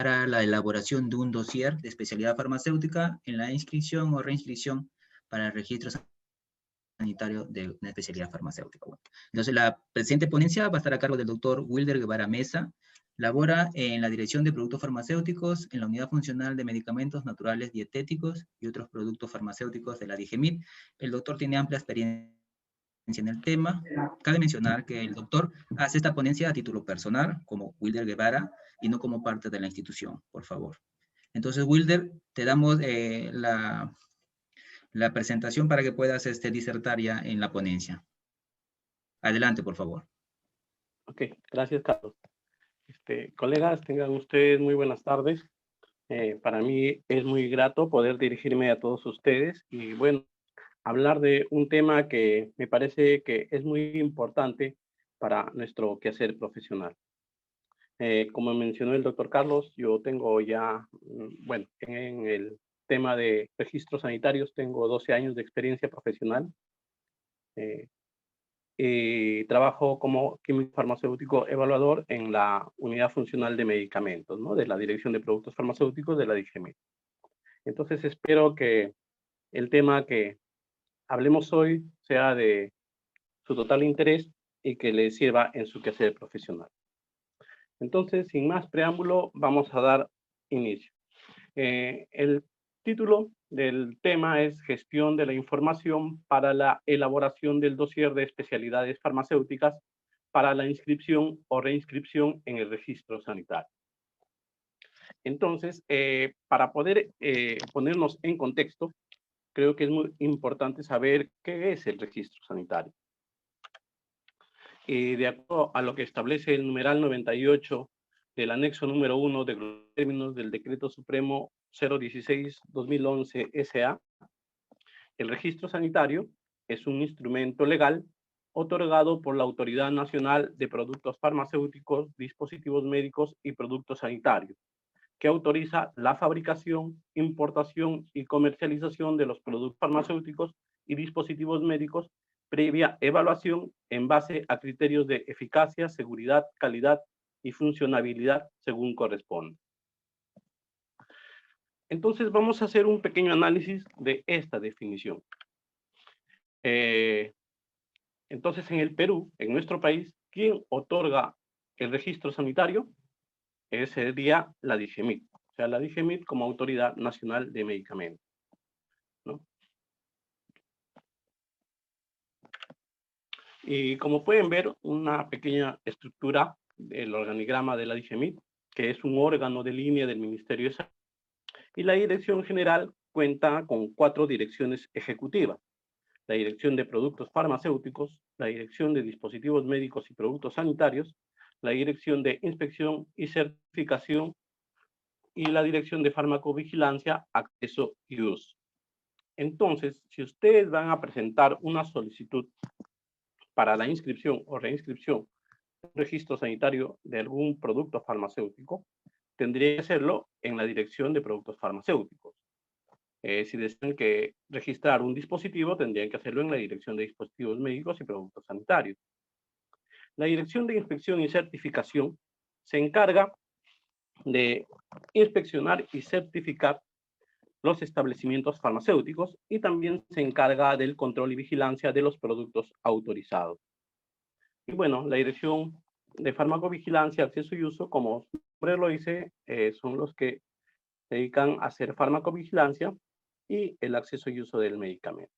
para la elaboración de un dossier de especialidad farmacéutica en la inscripción o reinscripción para el registro sanitario de una especialidad farmacéutica. Bueno, entonces, la presente ponencia va a estar a cargo del doctor Wilder Guevara Mesa. Labora en la Dirección de Productos Farmacéuticos en la Unidad Funcional de Medicamentos Naturales Dietéticos y otros productos farmacéuticos de la DIGEMIT. El doctor tiene amplia experiencia en el tema. Cabe mencionar que el doctor hace esta ponencia a título personal, como Wilder Guevara, y no como parte de la institución, por favor. Entonces, Wilder, te damos la presentación para que puedas disertar ya en la ponencia. Adelante, por favor. Ok, gracias, Carlos. Colegas, tengan ustedes muy buenas tardes. Para mí es muy grato poder dirigirme a todos ustedes y, bueno, hablar de un tema que me parece que es muy importante para nuestro quehacer profesional. Como mencionó el doctor Carlos, yo tengo ya, bueno, en el tema de registros sanitarios tengo 12 años de experiencia profesional. Y trabajo como químico farmacéutico evaluador en la Unidad Funcional de Medicamentos, ¿no? De la Dirección de Productos Farmacéuticos de la DIGEMIT. Entonces, espero que el tema que hablemos hoy sea de su total interés y que le sirva en su quehacer profesional. Entonces, sin más preámbulo, vamos a dar inicio. El título del tema es Gestión de la información para la elaboración del dossier de especialidades farmacéuticas para la inscripción o reinscripción en el registro sanitario. Entonces, para poder ponernos en contexto, creo que es muy importante saber qué es el registro sanitario. De acuerdo a lo que establece el numeral 98 del anexo número 1 de los términos del Decreto Supremo 016-2011 SA, el registro sanitario es un instrumento legal otorgado por la Autoridad Nacional de Productos Farmacéuticos, Dispositivos Médicos y Productos Sanitarios, que autoriza la fabricación, importación y comercialización de los productos farmacéuticos y dispositivos médicos previa evaluación en base a criterios de eficacia, seguridad, calidad y funcionabilidad según corresponde. Entonces vamos a hacer un pequeño análisis de esta definición. Entonces en el Perú, en nuestro país, ¿quién otorga el registro sanitario? Sería la DIGEMIT, o sea, la DIGEMIT como Autoridad Nacional de Medicamentos, ¿no? Y como pueden ver, una pequeña estructura del organigrama de la DIGEMIT, que es un órgano de línea del Ministerio de Salud, y la Dirección General cuenta con 4 direcciones ejecutivas: la Dirección de Productos Farmacéuticos, la Dirección de Dispositivos Médicos y Productos Sanitarios, la Dirección de Inspección y Certificación y la Dirección de Farmacovigilancia, Acceso y Uso. Entonces, si ustedes van a presentar una solicitud para la inscripción o reinscripción en un registro sanitario de algún producto farmacéutico, tendría que hacerlo en la Dirección de Productos Farmacéuticos. Si desean que registrar un dispositivo, tendrían que hacerlo en la Dirección de Dispositivos Médicos y Productos Sanitarios. La Dirección de Inspección y Certificación se encarga de inspeccionar y certificar los establecimientos farmacéuticos y también se encarga del control y vigilancia de los productos autorizados. Y bueno, la Dirección de Farmacovigilancia, Acceso y Uso, como su nombre lo dice, son los que se dedican a hacer farmacovigilancia y el acceso y uso del medicamento.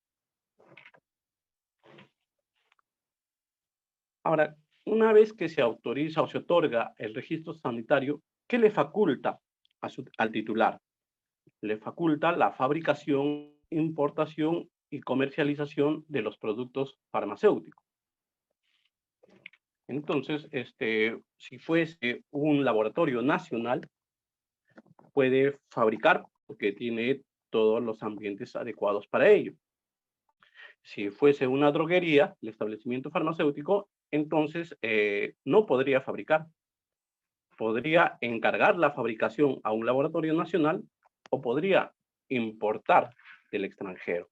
Ahora, una vez que se autoriza o se otorga el registro sanitario, ¿qué le faculta al titular? Le faculta la fabricación, importación y comercialización de los productos farmacéuticos. Entonces, si fuese un laboratorio nacional, puede fabricar porque tiene todos los ambientes adecuados para ello. Si fuese una droguería, el establecimiento farmacéutico, entonces no podría fabricar. Podría encargar la fabricación a un laboratorio nacional o podría importar del extranjero.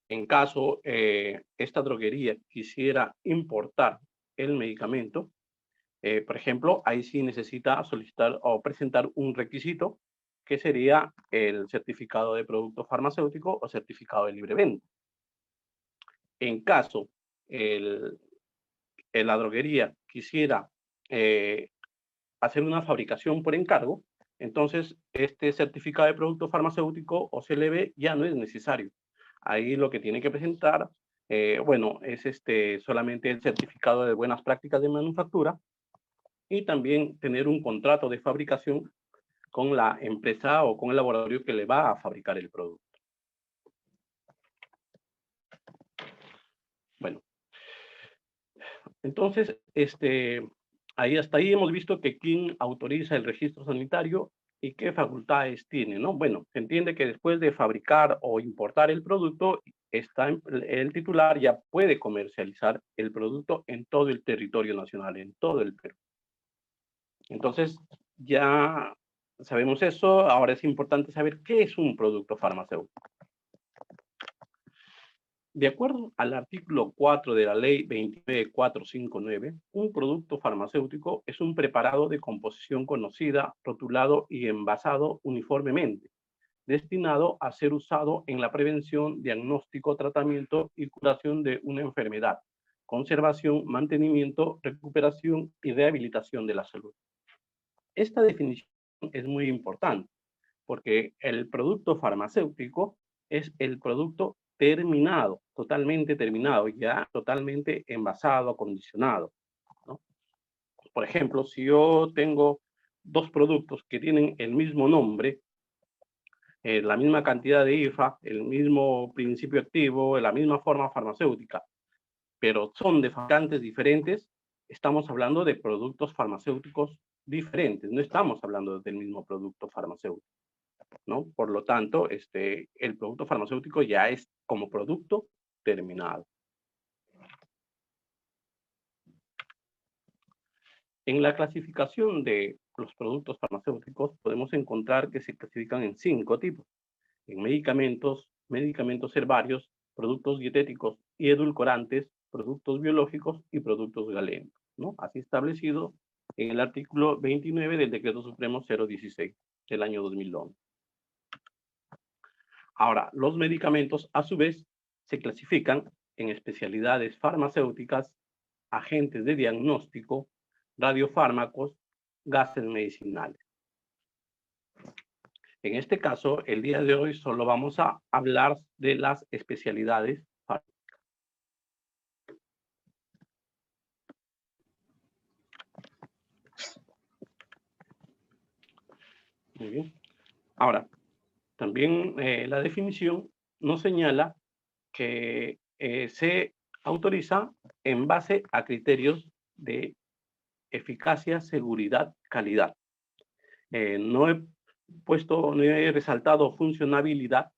En caso esta droguería quisiera importar el medicamento, Por ejemplo, ahí sí necesita solicitar o presentar un requisito que sería el certificado de producto farmacéutico o certificado de libre venta. En caso la droguería quisiera hacer una fabricación por encargo, entonces este certificado de producto farmacéutico o CLB ya no es necesario. Ahí lo que tiene que presentar, bueno, es solamente el certificado de buenas prácticas de manufactura y también tener un contrato de fabricación con la empresa o con el laboratorio que le va a fabricar el producto. Bueno, entonces, ahí hasta ahí hemos visto que quién autoriza el registro sanitario y qué facultades tiene, ¿no? Bueno, se entiende que después de fabricar o importar el producto, el titular ya puede comercializar el producto en todo el territorio nacional, en todo el Perú. Entonces, ya sabemos eso, ahora es importante saber qué es un producto farmacéutico. De acuerdo al artículo 4 de la Ley 29459, un producto farmacéutico es un preparado de composición conocida, rotulado y envasado uniformemente, destinado a ser usado en la prevención, diagnóstico, tratamiento y curación de una enfermedad, conservación, mantenimiento, recuperación y rehabilitación de la salud. Esta definición es muy importante porque el producto farmacéutico es el producto terminado, totalmente terminado, ya totalmente envasado, acondicionado, ¿no? Por ejemplo, si yo tengo dos productos que tienen el mismo nombre, la misma cantidad de IFA, el mismo principio activo, la misma forma farmacéutica, pero son de fabricantes diferentes, estamos hablando de productos farmacéuticos diferentes, no estamos hablando del mismo producto farmacéutico, ¿no? Por lo tanto, el producto farmacéutico ya es como producto terminado. En la clasificación de los productos farmacéuticos podemos encontrar que se clasifican en 5 tipos. En medicamentos, medicamentos herbarios, productos dietéticos y edulcorantes, productos biológicos y productos galénicos, ¿no? Así establecido en el artículo 29 del Decreto Supremo 016 del año 2011. Ahora, los medicamentos, a su vez, se clasifican en especialidades farmacéuticas, agentes de diagnóstico, radiofármacos, gases medicinales. En este caso, el día de hoy solo vamos a hablar de las especialidades farmacéuticas. Muy bien. Ahora, también la definición nos señala que se autoriza en base a criterios de eficacia, seguridad, calidad. No he resaltado funcionabilidad,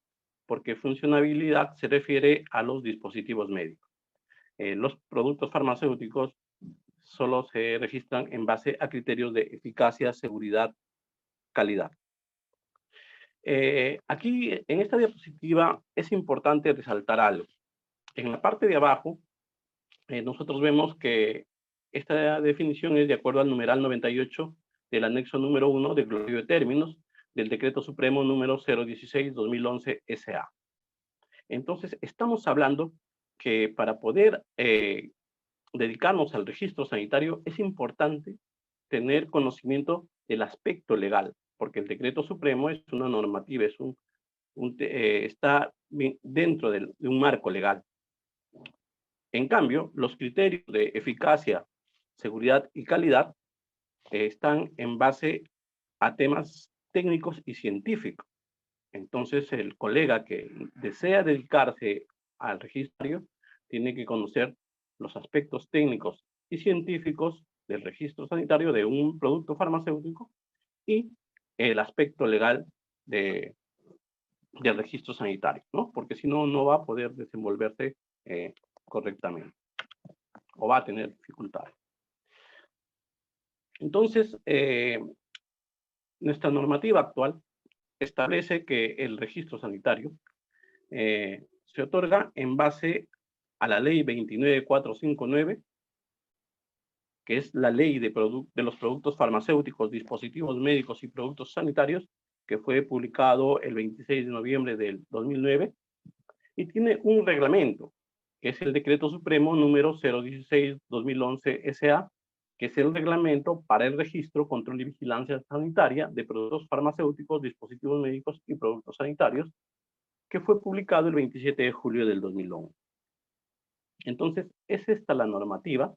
porque funcionabilidad se refiere a los dispositivos médicos. Los productos farmacéuticos solo se registran en base a criterios de eficacia, seguridad, calidad. Aquí, en esta diapositiva, es importante resaltar algo. En la parte de abajo, nosotros vemos que esta definición es de acuerdo al numeral 98 del anexo número 1 del glosario de términos del Decreto Supremo número 016-2011 SA. Entonces, estamos hablando que para poder dedicarnos al registro sanitario es importante tener conocimiento del aspecto legal, porque el Decreto Supremo es una normativa, está dentro de un marco legal. En cambio, los criterios de eficacia, seguridad y calidad están en base a temas técnicos y científicos. Entonces, el colega que desea dedicarse al registro tiene que conocer los aspectos técnicos y científicos del registro sanitario de un producto farmacéutico y el aspecto legal del registro sanitario, ¿no? Porque si no, no va a poder desenvolverse correctamente o va a tener dificultades. Entonces, nuestra normativa actual establece que el registro sanitario se otorga en base a la ley 29459, que es la ley de los productos farmacéuticos, dispositivos médicos y productos sanitarios, que fue publicado el 26 de noviembre del 2009, y tiene un reglamento, que es el Decreto Supremo número 016-2011 SA, que es el reglamento para el registro, control y vigilancia sanitaria de productos farmacéuticos, dispositivos médicos y productos sanitarios, que fue publicado el 27 de julio del 2011. Entonces, es esta la normativa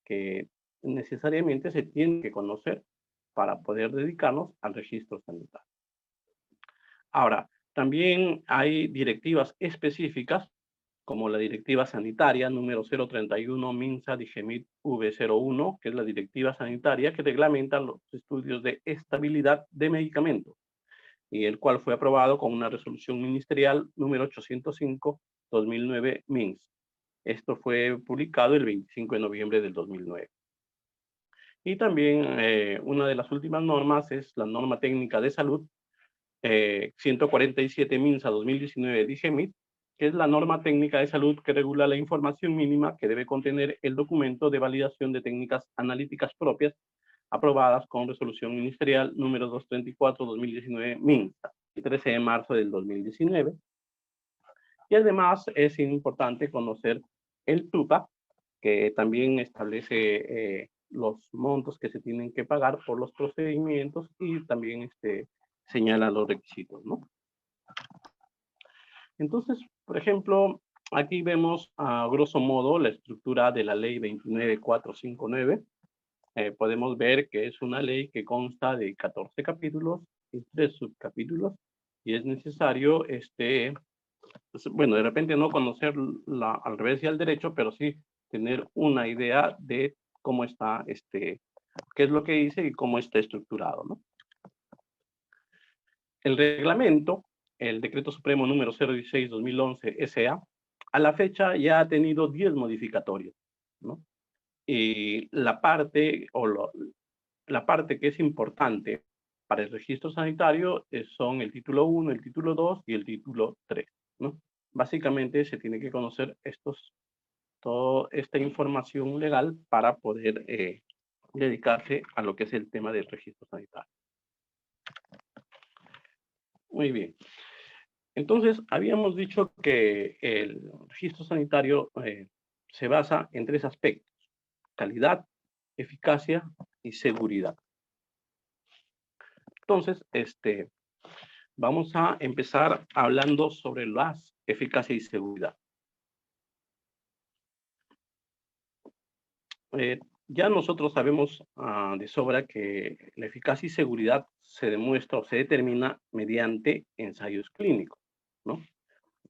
que necesariamente se tiene que conocer para poder dedicarnos al registro sanitario. Ahora, también hay directivas específicas, como la directiva sanitaria número 031 MINSA-DIGEMIT V01, que es la directiva sanitaria que reglamenta los estudios de estabilidad de medicamentos, y el cual fue aprobado con una resolución ministerial número 805-2009 MINS. Esto fue publicado el 25 de noviembre del 2009. Y también una de las últimas normas es la norma técnica de salud 147 MINSA 2019 DIGEMIT, que es la norma técnica de salud que regula la información mínima que debe contener el documento de validación de técnicas analíticas propias aprobadas con resolución ministerial número 234-2019 MINSA, el 13 de marzo del 2019. Y además es importante conocer el TUPA, que también establece los montos que se tienen que pagar por los procedimientos y también señala los requisitos, ¿no? Entonces, por ejemplo, aquí vemos a grosso modo la estructura de la ley 29459. Podemos ver que es una ley que consta de 14 capítulos y 3 subcapítulos, y es necesario, bueno, de repente no conocer al revés y al derecho, pero sí tener una idea de cómo está, qué es lo que dice y cómo está estructurado, ¿no? El reglamento, el Decreto Supremo número 016-2011 SA, a la fecha ya ha tenido 10 modificatorias, ¿no? Y la parte que es importante para el registro sanitario son el título 1, el título 2 y el título 3, ¿no? Básicamente se tiene que conocer toda esta información legal para poder dedicarse a lo que es el tema del registro sanitario. Muy bien. Entonces, habíamos dicho que el registro sanitario se basa en 3 aspectos: calidad, eficacia y seguridad. Entonces, vamos a empezar hablando sobre las eficacia y seguridad. Ya nosotros sabemos de sobra que la eficacia y seguridad se demuestra o se determina mediante ensayos clínicos, ¿no?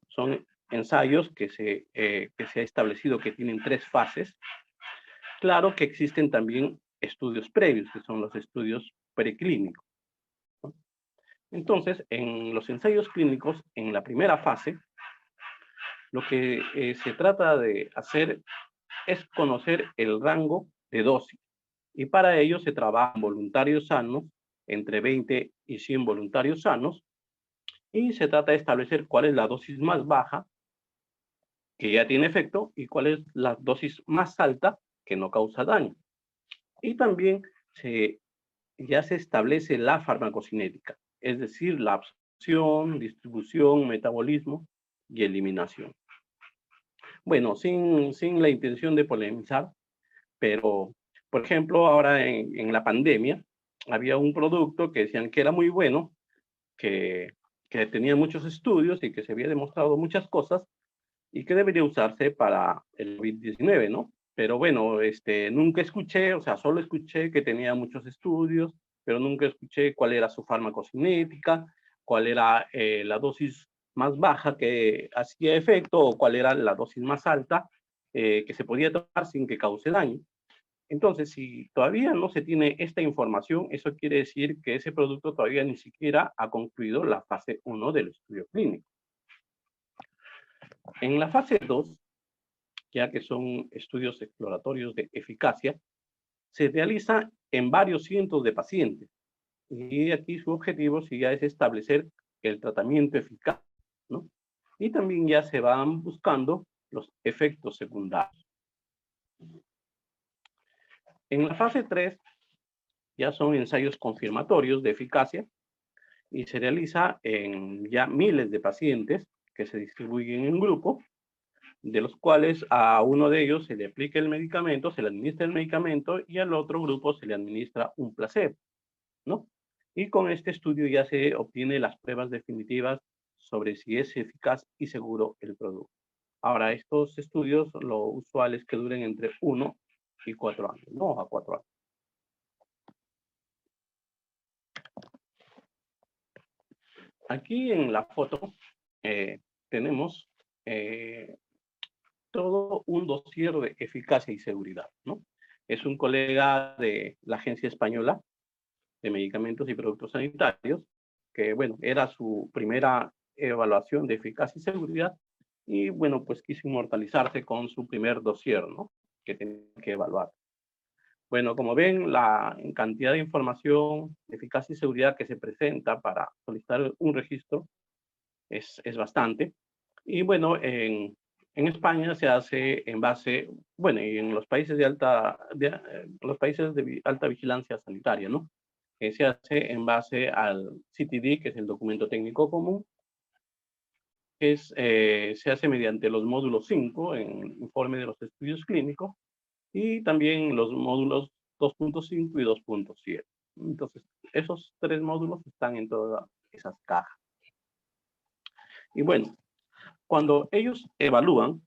Son ensayos que se ha establecido que tienen 3 fases. Claro que existen también estudios previos, que son los estudios preclínicos, ¿no? Entonces, en los ensayos clínicos, en la primera fase, lo que se trata de hacer es conocer el rango de dosis. Y para ello se trabajan voluntarios sanos, entre 20 y 100 voluntarios sanos, y se trata de establecer cuál es la dosis más baja, que ya tiene efecto, y cuál es la dosis más alta, que no causa daño. Y también ya se establece la farmacocinética, es decir, la absorción, distribución, metabolismo y eliminación. Bueno, sin la intención de polemizar, pero, por ejemplo, ahora en la pandemia, había un producto que decían que era muy bueno, que tenía muchos estudios y que se había demostrado muchas cosas y que debería usarse para el COVID-19, ¿no? Pero bueno, nunca escuché, o sea, solo escuché que tenía muchos estudios, pero nunca escuché cuál era su farmacocinética, cuál era la dosis más baja que hacía efecto o cuál era la dosis más alta que se podía tomar sin que cause daño. Entonces, si todavía no se tiene esta información, eso quiere decir que ese producto todavía ni siquiera ha concluido la fase 1 del estudio clínico. En la fase 2, ya que son estudios exploratorios de eficacia, se realiza en varios cientos de pacientes. Y aquí su objetivo sí ya es establecer el tratamiento eficaz, ¿no? Y también ya se van buscando los efectos secundarios. En la fase 3 ya son ensayos confirmatorios de eficacia y se realiza en ya miles de pacientes que se distribuyen en grupo, de los cuales a uno de ellos se le aplica el medicamento, se le administra el medicamento y al otro grupo se le administra un placebo, ¿no? Y con este estudio ya se obtiene las pruebas definitivas sobre si es eficaz y seguro el producto. Ahora, estos estudios, lo usual es que duren entre 1 y 4 años, no a 4 años. Aquí en la foto tenemos todo un dossier de eficacia y seguridad, ¿no? Es un colega de la Agencia Española de Medicamentos y Productos Sanitarios, que, bueno, era su primera evaluación de eficacia y seguridad, y, bueno, pues quiso inmortalizarse con su primer dossier, ¿no? Que tenía que evaluar. Bueno, como ven, la cantidad de información de eficacia y seguridad que se presenta para solicitar un registro es bastante. Y bueno, en España se hace en base, bueno, y en los países de alta vigilancia sanitaria, ¿no? Se hace en base al CTD, que es el documento técnico común, que se hace mediante los módulos 5 en informe de los estudios clínicos y también los módulos 2.5 y 2.7. Entonces, esos 3 módulos están en todas esas cajas. Y bueno, cuando ellos evalúan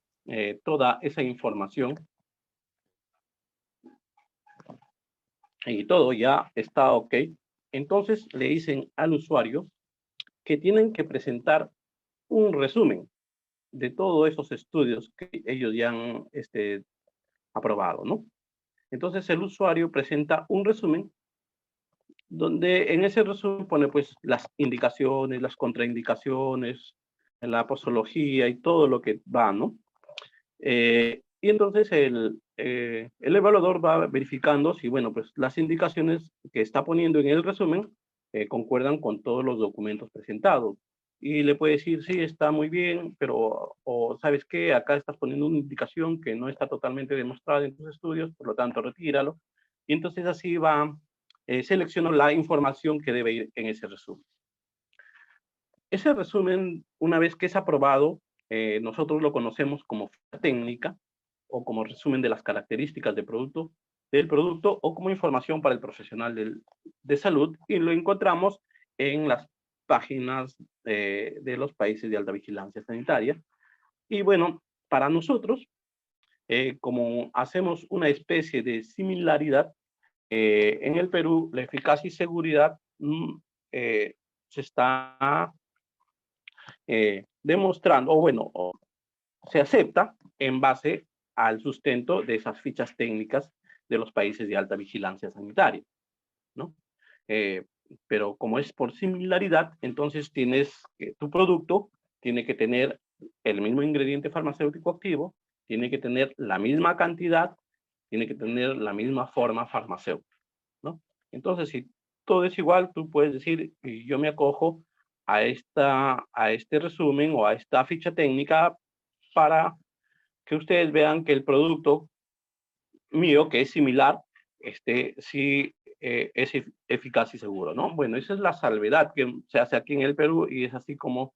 toda esa información y todo ya está ok, entonces le dicen al usuario que tienen que presentar un resumen de todos esos estudios que ellos ya han aprobado, ¿no? Entonces el usuario presenta un resumen donde en ese resumen pone pues las indicaciones, las contraindicaciones, la posología y todo lo que va, ¿no? Y entonces el evaluador va verificando si, bueno, pues las indicaciones que está poniendo en el resumen concuerdan con todos los documentos presentados. Y le puede decir, sí, está muy bien, pero, o sabes qué, acá estás poniendo una indicación que no está totalmente demostrada en tus estudios, por lo tanto, retíralo. Y entonces así va, selecciono la información que debe ir en ese resumen. Ese resumen, una vez que es aprobado, nosotros lo conocemos como ficha técnica o como resumen de las características del producto o como información para el profesional de salud, y lo encontramos en las páginas de los países de alta vigilancia sanitaria. Y bueno, para nosotros, como hacemos una especie de similaridad, en el Perú la eficacia y seguridad se está demostrando, o bueno, se acepta en base al sustento de esas fichas técnicas de los países de alta vigilancia sanitaria, ¿no? Pero como es por similaridad, entonces tu producto tiene que tener el mismo ingrediente farmacéutico activo, tiene que tener la misma cantidad, tiene que tener la misma forma farmacéutica, ¿no? Entonces, si todo es igual, tú puedes decir, yo me acojo a este resumen o a esta ficha técnica para que ustedes vean que el producto mío, que es similar, sí es eficaz y seguro, ¿no? Bueno, esa es la salvedad que se hace aquí en el Perú y es así como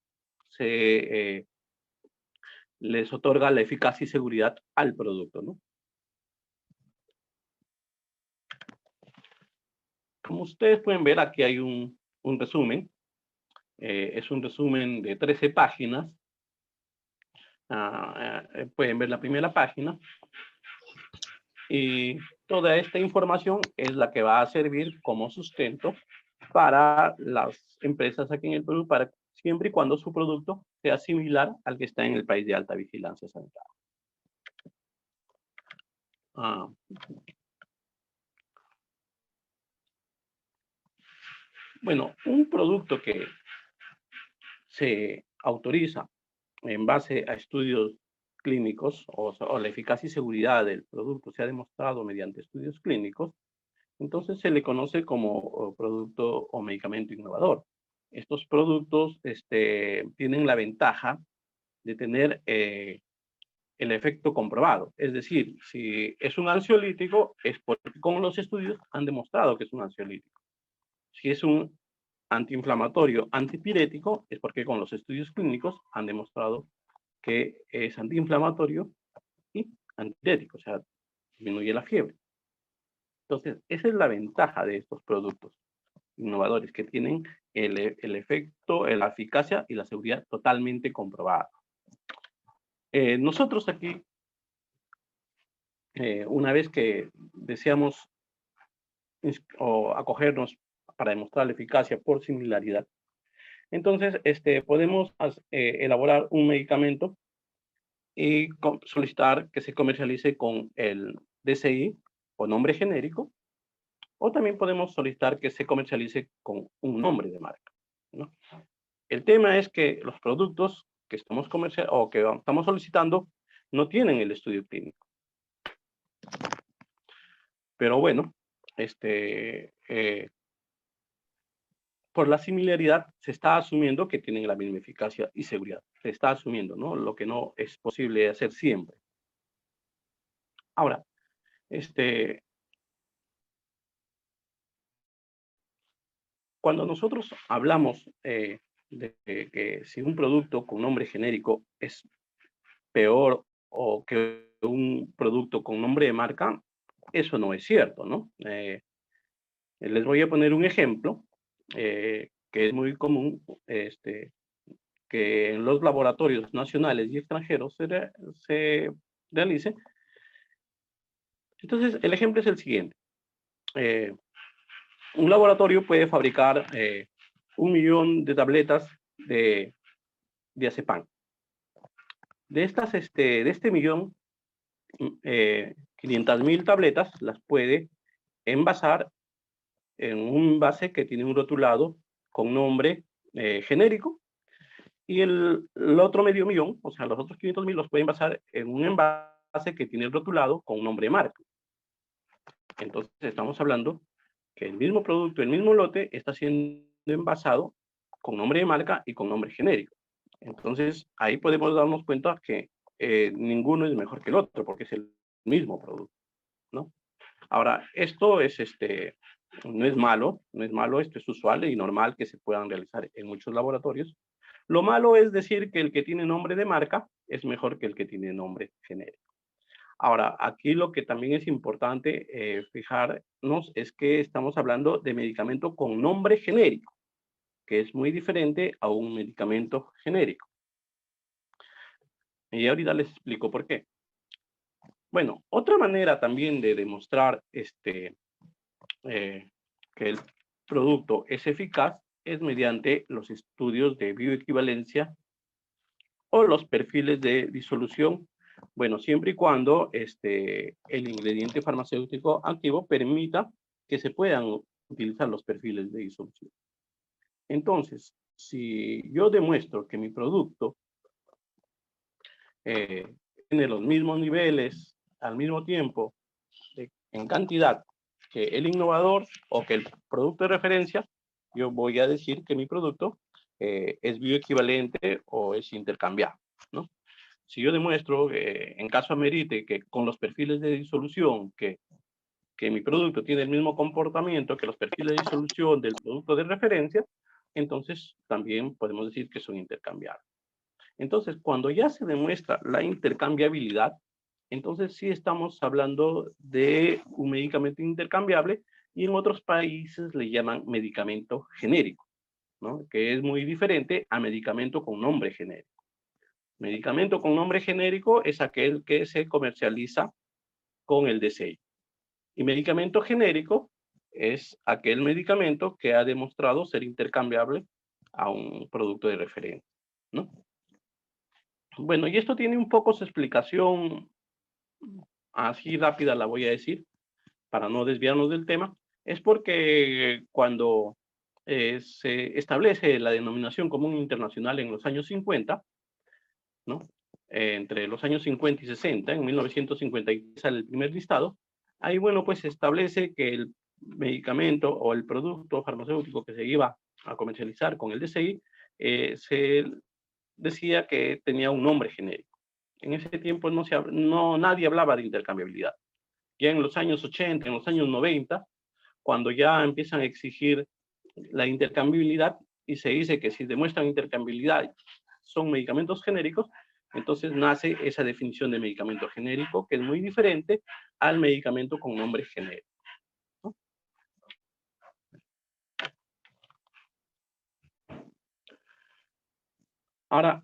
se les otorga la eficacia y seguridad al producto, ¿no? Como ustedes pueden ver, aquí hay un resumen. Es un resumen de 13 páginas. Pueden ver la primera página. Y toda esta información es la que va a servir como sustento para las empresas aquí en el Perú, para siempre y cuando su producto sea similar al que está en el país de alta vigilancia sanitaria. Bueno, un producto que se autoriza en base a estudios clínicos o la eficacia y seguridad del producto se ha demostrado mediante estudios clínicos, entonces se le conoce como producto o medicamento innovador. Estos productos tienen la ventaja de tener el efecto comprobado. Es decir, si es un ansiolítico, es porque con los estudios han demostrado que es un ansiolítico. Si es un antiinflamatorio, antipirético, es porque con los estudios clínicos han demostrado que es antiinflamatorio y antipirético, o sea, disminuye la fiebre. Entonces, esa es la ventaja de estos productos innovadores, que tienen el efecto, la eficacia y la seguridad totalmente comprobada. Nosotros aquí, una vez que deseamos acogernos para demostrar la eficacia por similaridad, entonces podemos elaborar un medicamento y solicitar que se comercialice con el DCI o nombre genérico, o también podemos solicitar que se comercialice con un nombre de marca, ¿no? El tema es que los productos que estamos solicitando no tienen el estudio clínico. Pero bueno, por la similaridad se está asumiendo que tienen la misma eficacia y seguridad. Se está asumiendo, ¿no? Lo que no es posible hacer siempre. Ahora, cuando nosotros hablamos de que si un producto con nombre genérico es peor o que un producto con nombre de marca, eso no es cierto, ¿no? Les voy a poner un ejemplo que es muy común, que en los laboratorios nacionales y extranjeros se realice. Entonces, el ejemplo es el siguiente. Un laboratorio puede fabricar 1 millón de tabletas de diazepam. De este millón, 500.000 tabletas las puede envasar en un envase que tiene un rotulado con nombre genérico, y el otro medio millón, o sea, los otros 500.000 los puede envasar en un envase que tiene el rotulado con nombre de marca. Entonces, estamos hablando que el mismo producto, el mismo lote, está siendo envasado con nombre de marca y con nombre genérico. Entonces, ahí podemos darnos cuenta que ninguno es mejor que el otro, porque es el mismo producto, ¿no? Ahora, esto es no es malo, esto es usual y normal que se puedan realizar en muchos laboratorios. Lo malo es decir que el que tiene nombre de marca es mejor que el que tiene nombre genérico. Ahora, aquí lo que también es importante fijarnos es que estamos hablando de medicamento con nombre genérico, que es muy diferente a un medicamento genérico. Y ahorita les explico por qué. Bueno, otra manera también de demostrar que el producto es eficaz es mediante los estudios de bioequivalencia o los perfiles de disolución. Bueno, siempre y cuando el ingrediente farmacéutico activo permita que se puedan utilizar los perfiles de disolución. Entonces, si yo demuestro que mi producto tiene los mismos niveles al mismo tiempo en cantidad que el innovador o que el producto de referencia, yo voy a decir que mi producto es bioequivalente o es intercambiable, ¿no? Si yo demuestro, en caso amerite, que con los perfiles de disolución, que mi producto tiene el mismo comportamiento que los perfiles de disolución del producto de referencia, entonces también podemos decir que son intercambiables. Entonces, cuando ya se demuestra la intercambiabilidad, entonces sí estamos hablando de un medicamento intercambiable, y en otros países le llaman medicamento genérico, ¿no? Que es muy diferente a medicamento con nombre genérico. Medicamento con nombre genérico es aquel que se comercializa con el DCI. Y medicamento genérico es aquel medicamento que ha demostrado ser intercambiable a un producto de referencia, ¿no? Bueno, y esto tiene un poco su explicación, así rápida la voy a decir, para no desviarnos del tema. Es porque cuando se establece la denominación común internacional en los años 50, ¿no? Entre los años 50 y 60, en 1953 sale el primer listado, ahí, bueno, pues se establece que el medicamento o el producto farmacéutico que se iba a comercializar con el DCI, se decía que tenía un nombre genérico. en ese tiempo nadie hablaba de intercambiabilidad. Ya en los años 80, en los años 90, cuando ya empiezan a exigir la intercambiabilidad y se dice que si demuestran intercambiabilidad son medicamentos genéricos, entonces nace esa definición de medicamento genérico, que es muy diferente al medicamento con nombre genérico, ¿no? Ahora,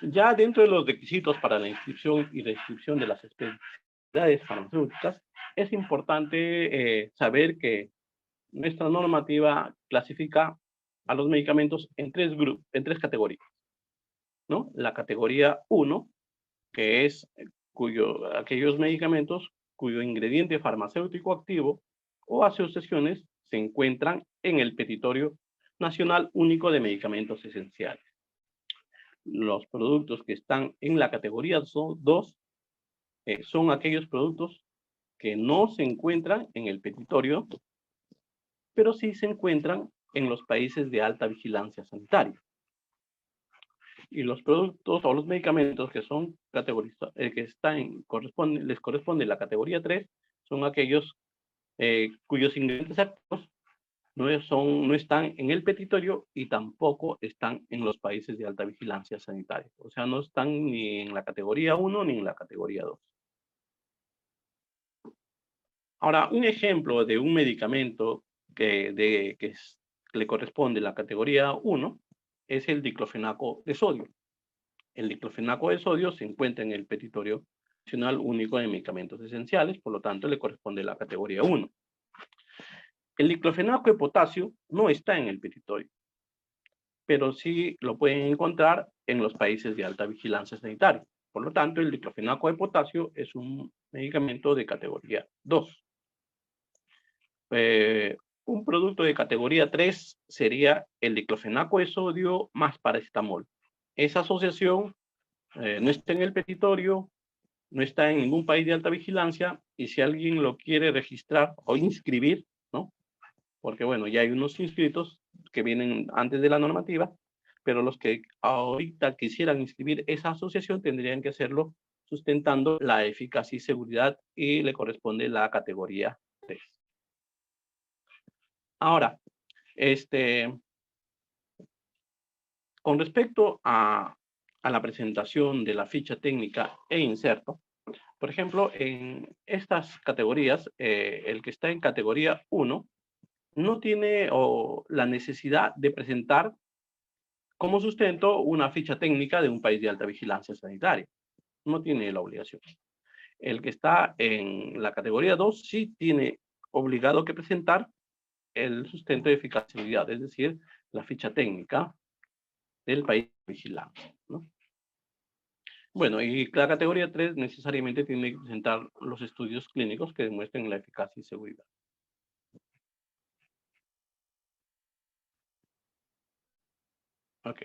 ya dentro de los requisitos para la inscripción y restricción de las especialidades farmacéuticas, es importante saber que nuestra normativa clasifica a los medicamentos en tres categorías, ¿no? La categoría 1, que es aquellos medicamentos cuyo ingrediente farmacéutico activo o asociaciones se encuentran en el Petitorio Nacional Único de Medicamentos Esenciales. Los productos que están en la categoría 2 son aquellos productos que no se encuentran en el petitorio, pero sí se encuentran en los países de alta vigilancia sanitaria. Y los productos o los medicamentos que son categorizados, les corresponde la categoría 3, son aquellos cuyos ingredientes activos no están en el petitorio y tampoco están en los países de alta vigilancia sanitaria. O sea, no están ni en la categoría 1 ni en la categoría 2. Ahora, un ejemplo de un medicamento que le corresponde la categoría 1 es el diclofenaco de sodio. El diclofenaco de sodio se encuentra en el Petitorio Nacional Único de Medicamentos Esenciales, por lo tanto le corresponde la categoría 1. El diclofenaco de potasio no está en el petitorio, pero sí lo pueden encontrar en los países de alta vigilancia sanitaria. Por lo tanto, el diclofenaco de potasio es un medicamento de categoría 2. Un producto de categoría 3 sería el diclofenaco de sodio más paracetamol. Esa asociación no está en el petitorio, no está en ningún país de alta vigilancia, y si alguien lo quiere registrar o inscribir, ¿no? Porque bueno, ya hay unos inscritos que vienen antes de la normativa, pero los que ahorita quisieran inscribir esa asociación tendrían que hacerlo sustentando la eficacia y seguridad, y le corresponde la categoría 3. Ahora, con respecto a la presentación de la ficha técnica e inserto, por ejemplo, en estas categorías, el que está en categoría 1 no tiene la necesidad de presentar como sustento una ficha técnica de un país de alta vigilancia sanitaria. No tiene la obligación. El que está en la categoría 2 sí tiene obligado que presentar el sustento de eficacia, es decir, la ficha técnica del país de vigilancia, ¿no? Bueno, y la categoría 3 necesariamente tiene que presentar los estudios clínicos que demuestren la eficacia y seguridad. Ok.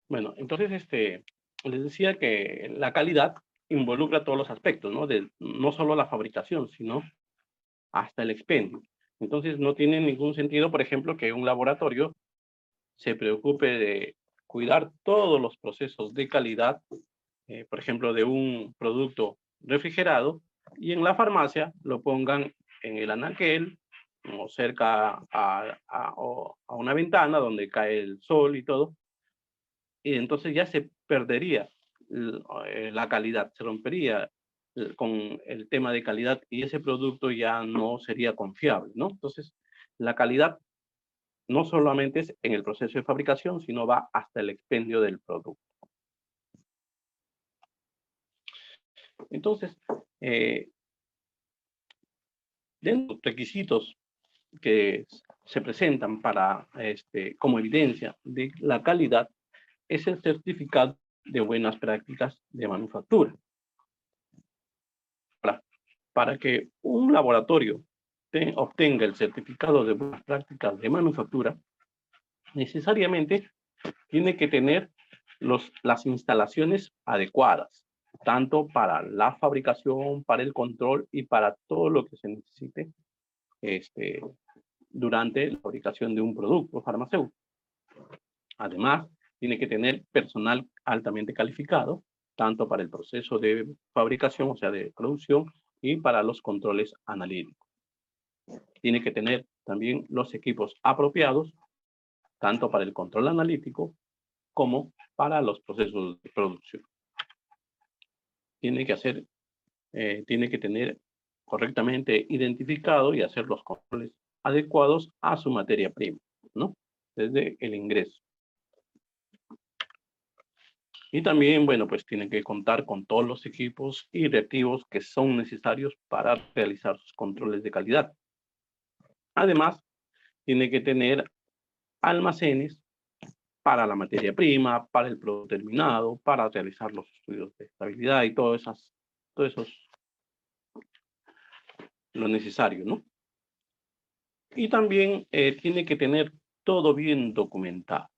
Bueno, entonces, les decía que la calidad involucra todos los aspectos, ¿no? No solo la fabricación, sino hasta el expendio. Entonces, no tiene ningún sentido, por ejemplo, que un laboratorio se preocupe de cuidar todos los procesos de calidad, por ejemplo, de un producto refrigerado, y en la farmacia lo pongan en el anaquel o cerca a una ventana donde cae el sol y todo, y entonces ya se perdería la calidad, se rompería con el tema de calidad y ese producto ya no sería confiable, ¿no? Entonces, la calidad no solamente es en el proceso de fabricación, sino va hasta el expendio del producto. Entonces, dentro de los requisitos que se presentan para, como evidencia de la calidad, es el certificado de buenas prácticas de manufactura. Para que un laboratorio obtenga el certificado de buenas prácticas de manufactura, necesariamente tiene que tener las instalaciones adecuadas, tanto para la fabricación, para el control y para todo lo que se necesite durante la fabricación de un producto farmacéutico. Además, tiene que tener personal altamente calificado, tanto para el proceso de fabricación, o sea, de producción, y para los controles analíticos. Tiene que tener también los equipos apropiados, tanto para el control analítico como para los procesos de producción. Tiene que tener correctamente identificado y hacer los controles adecuados a su materia prima, ¿no? Desde el ingreso. Y también, bueno, pues tiene que contar con todos los equipos y reactivos que son necesarios para realizar sus controles de calidad. Además, tiene que tener almacenes para la materia prima, para el producto terminado, para realizar los estudios de estabilidad y todo eso lo necesario, ¿no? Y también tiene que tener todo bien documentado,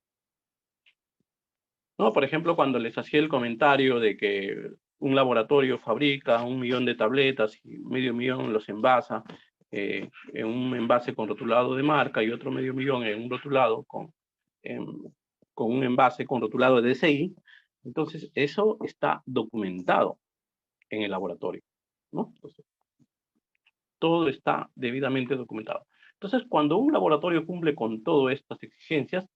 ¿no? Por ejemplo, cuando les hacía el comentario de que un laboratorio fabrica 1 millón de tabletas y medio millón los envasa en un envase con rotulado de marca y otro medio millón en un rotulado con un envase con rotulado de DCI, entonces eso está documentado en el laboratorio, ¿no? Entonces, todo está debidamente documentado. Entonces, cuando un laboratorio cumple con todas estas exigencias,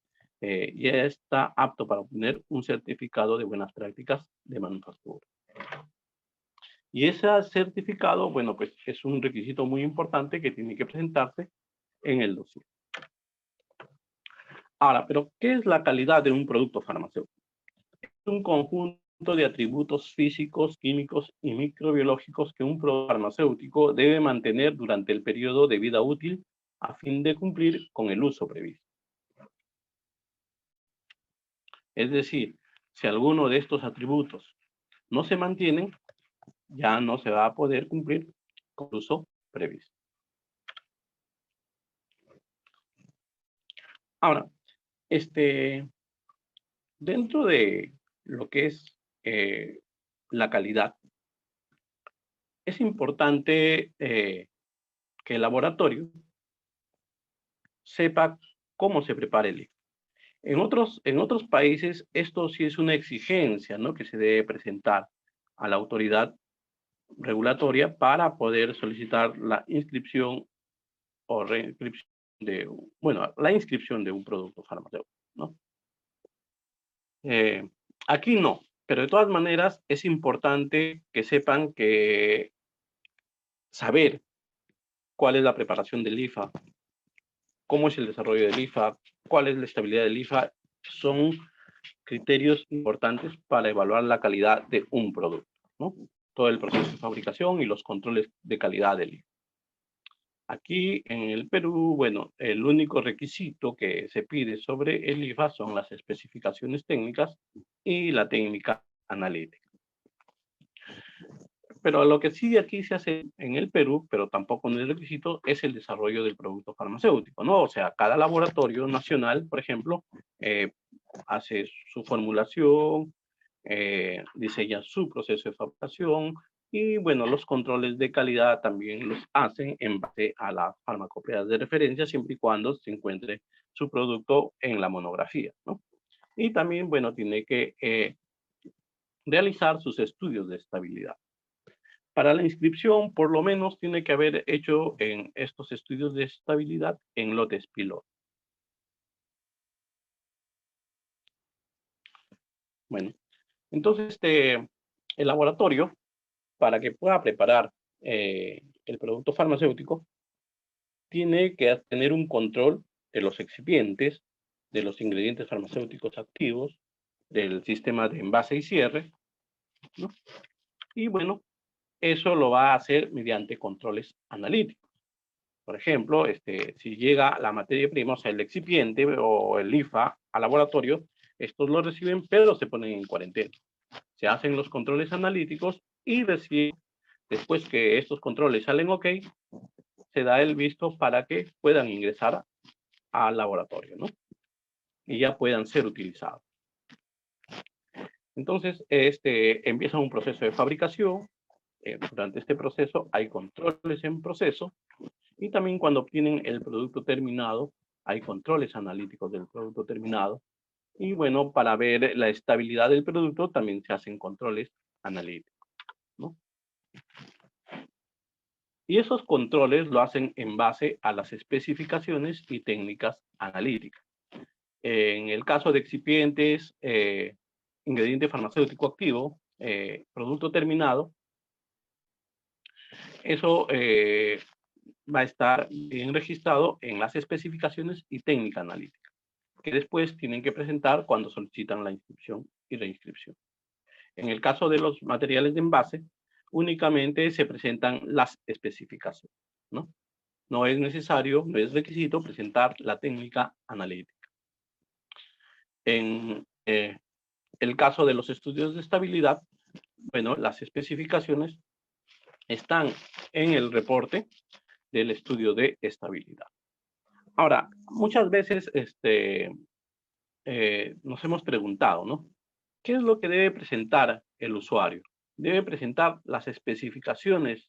ya está apto para obtener un certificado de buenas prácticas de manufactura. Y ese certificado, bueno, pues es un requisito muy importante que tiene que presentarse en el dossier. Ahora, ¿pero qué es la calidad de un producto farmacéutico? Es un conjunto de atributos físicos, químicos y microbiológicos que un producto farmacéutico debe mantener durante el periodo de vida útil a fin de cumplir con el uso previsto. Es decir, si alguno de estos atributos no se mantienen, ya no se va a poder cumplir con el uso previsto. Ahora, dentro de lo que es la calidad, es importante que el laboratorio sepa cómo se prepara el IFA. En otros países, esto sí es una exigencia, ¿no?, que se debe presentar a la autoridad regulatoria para poder solicitar la inscripción o reinscripción la inscripción de un producto farmacéutico, ¿no? Aquí no, pero de todas maneras es importante que sepan que saber cuál es la preparación del IFA, cómo es el desarrollo del IFA, cuál es la estabilidad del IFA, son criterios importantes para evaluar la calidad de un producto, ¿no? Todo el proceso de fabricación y los controles de calidad del IFA. Aquí en el Perú, bueno, el único requisito que se pide sobre el IFA son las especificaciones técnicas y la técnica analítica. Pero lo que sí aquí se hace en el Perú, pero tampoco no es requisito, es el desarrollo del producto farmacéutico, ¿no? O sea, cada laboratorio nacional, por ejemplo, hace su formulación, diseña su proceso de fabricación y, bueno, los controles de calidad también los hacen en base a las farmacopeas de referencia, siempre y cuando se encuentre su producto en la monografía, ¿no? Y también, bueno, tiene que realizar sus estudios de estabilidad. Para la inscripción, por lo menos, tiene que haber hecho en estos estudios de estabilidad en lotes piloto. Bueno, entonces el laboratorio, para que pueda preparar el producto farmacéutico, tiene que tener un control de los excipientes, de los ingredientes farmacéuticos activos, del sistema de envase y cierre, ¿no? Y bueno, eso lo va a hacer mediante controles analíticos. Por ejemplo, si llega la materia prima, o sea, el excipiente o el IFA al laboratorio, estos lo reciben, pero se ponen en cuarentena. Se hacen los controles analíticos y recién, después que estos controles salen ok, se da el visto para que puedan ingresar al laboratorio, ¿no? Y ya puedan ser utilizados. Entonces, empieza un proceso de fabricación. Durante este proceso hay controles en proceso y también cuando obtienen el producto terminado, hay controles analíticos del producto terminado Y bueno, para ver la estabilidad del producto también se hacen controles analíticos, ¿no? Y esos controles lo hacen en base a las especificaciones y técnicas analíticas. En el caso de excipientes, ingrediente farmacéutico activo, producto terminado, eso va a estar bien registrado en las especificaciones y técnica analítica, que después tienen que presentar cuando solicitan la inscripción y reinscripción. En el caso de los materiales de envase, únicamente se presentan las especificaciones, ¿no? No es necesario, no es requisito presentar la técnica analítica. En el caso de los estudios de estabilidad, bueno, las especificaciones están en el reporte del estudio de estabilidad. Ahora, muchas veces nos hemos preguntado, ¿no? ¿Qué es lo que debe presentar el usuario? ¿Debe presentar las especificaciones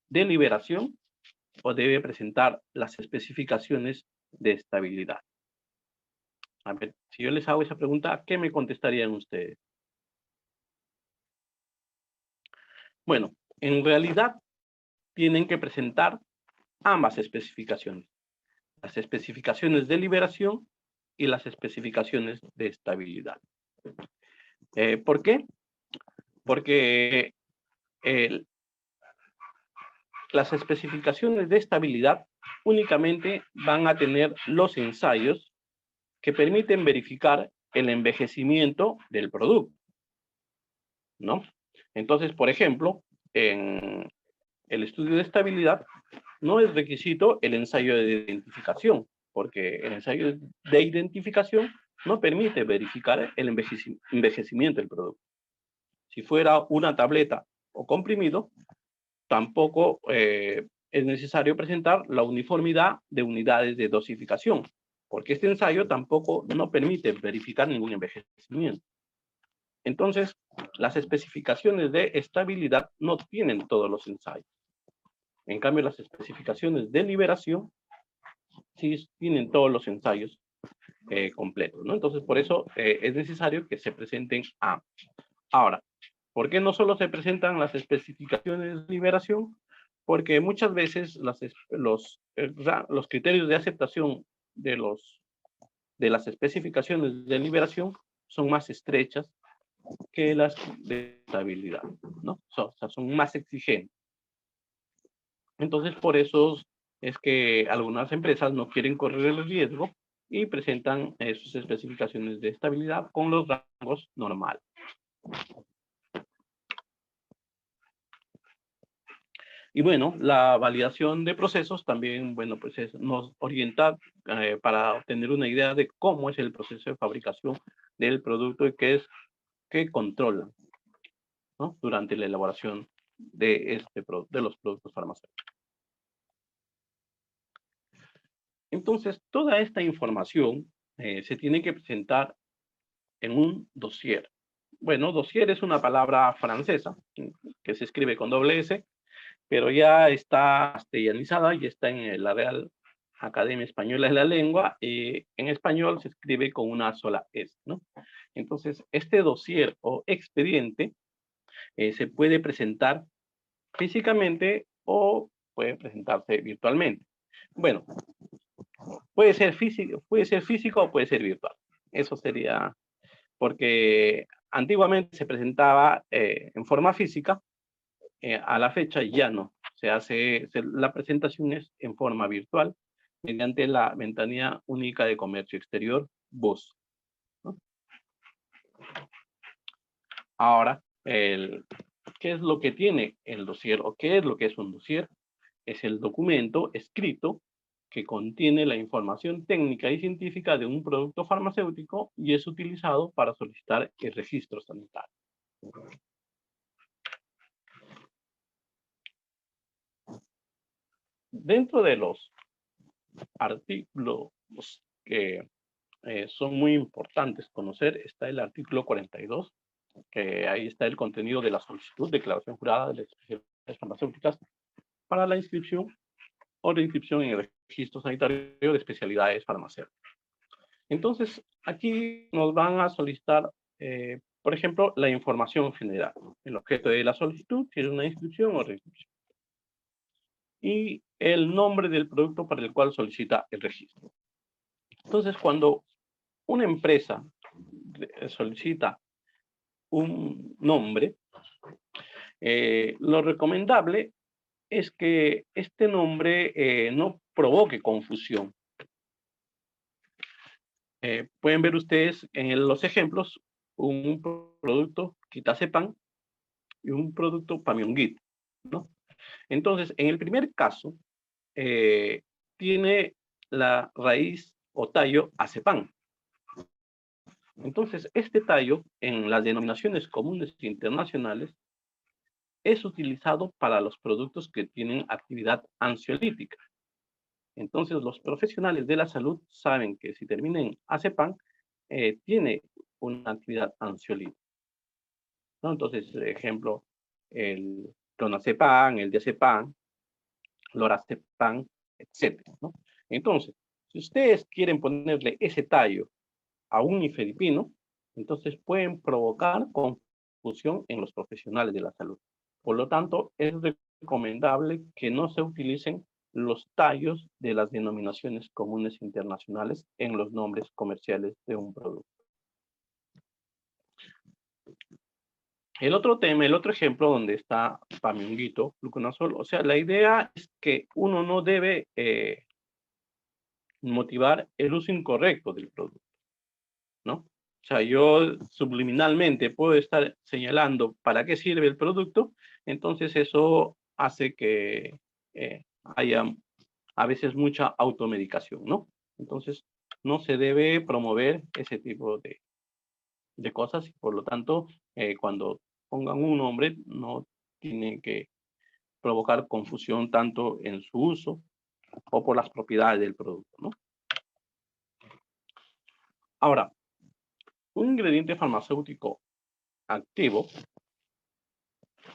de liberación o debe presentar las especificaciones de estabilidad? A ver, si yo les hago esa pregunta, ¿qué me contestarían ustedes? Bueno, en realidad tienen que presentar ambas especificaciones. Las especificaciones de liberación y las especificaciones de estabilidad. ¿Por qué? Porque las especificaciones de estabilidad únicamente van a tener los ensayos que permiten verificar el envejecimiento del producto, ¿no? Entonces, por ejemplo, en el estudio de estabilidad no es requisito el ensayo de identificación, porque el ensayo de identificación no permite verificar el envejecimiento del producto. Si fuera una tableta o comprimido, tampoco es necesario presentar la uniformidad de unidades de dosificación, porque este ensayo tampoco no permite verificar ningún envejecimiento. Entonces, las especificaciones de estabilidad no tienen todos los ensayos. En cambio, las especificaciones de liberación sí tienen todos los ensayos completos, ¿no? Entonces, por eso es necesario que se presenten ambos. Ahora, ¿por qué no solo se presentan las especificaciones de liberación? Porque muchas veces los criterios de aceptación de las especificaciones de liberación son más estrechas que las de estabilidad, ¿no? O sea, son más exigentes. Entonces, por eso es que algunas empresas no quieren correr el riesgo y presentan sus especificaciones de estabilidad con los rangos normales. Y bueno, la validación de procesos también, bueno, pues nos orienta para obtener una idea de cómo es el proceso de fabricación del producto y qué controlan, ¿no? Durante la elaboración de los productos farmacéuticos. Entonces, toda esta información se tiene que presentar en un dossier. Bueno, dossier es una palabra francesa que se escribe con doble S, pero ya está castellanizada, ya está en la Real Academia Española de la Lengua, y en español se escribe con una sola S, ¿no? Entonces, este dossier o expediente se puede presentar físicamente o puede presentarse virtualmente. Bueno, puede ser físico o puede ser virtual. Eso sería porque antiguamente se presentaba en forma física, a la fecha ya no. La presentación es en forma virtual mediante la ventanilla única de comercio exterior, VOS, ¿no? Ahora, ¿qué es lo que tiene el dossier o qué es lo que es un dossier? Es el documento escrito que contiene la información técnica y científica de un producto farmacéutico y es utilizado para solicitar el registro sanitario. Dentro de los artículos que son muy importantes conocer, está el artículo 42, que ahí está el contenido de la solicitud, declaración jurada de las especialidades farmacéuticas para la inscripción o reinscripción en el registro sanitario de especialidades farmacéuticas. Entonces, aquí nos van a solicitar, por ejemplo, la información general. El objeto de la solicitud, si es una inscripción o reinscripción. Y el nombre del producto para el cual solicita el registro. Entonces, cuando una empresa solicita un nombre, lo recomendable es que este nombre no provoque confusión. Pueden ver ustedes en los ejemplos un producto Quitacepan y un producto Pamiongit, ¿no? Entonces, en el primer caso, tiene la raíz o tallo acepan. Entonces, este tallo en las denominaciones comunes internacionales es utilizado para los productos que tienen actividad ansiolítica. Entonces, los profesionales de la salud saben que si termina en acepan, tiene una actividad ansiolítica, ¿no? Entonces, ejemplo, el clonazepam, el diazepam, lorazepam, etcétera, ¿no? Entonces, si ustedes quieren ponerle ese tallo a un nifedipino, entonces pueden provocar confusión en los profesionales de la salud. Por lo tanto, es recomendable que no se utilicen los tallos de las denominaciones comunes internacionales en los nombres comerciales de un producto. El otro tema, el otro ejemplo donde está pamiunguito, fluconazol, o sea, la idea es que uno no debe motivar el uso incorrecto del producto, ¿no? O sea, yo subliminalmente puedo estar señalando para qué sirve el producto, entonces eso hace que haya a veces mucha automedicación, ¿no? Entonces, no se debe promover ese tipo de cosas y por lo tanto, cuando pongan un nombre, no tienen que provocar confusión tanto en su uso o por las propiedades del producto, ¿no? Ahora, un ingrediente farmacéutico activo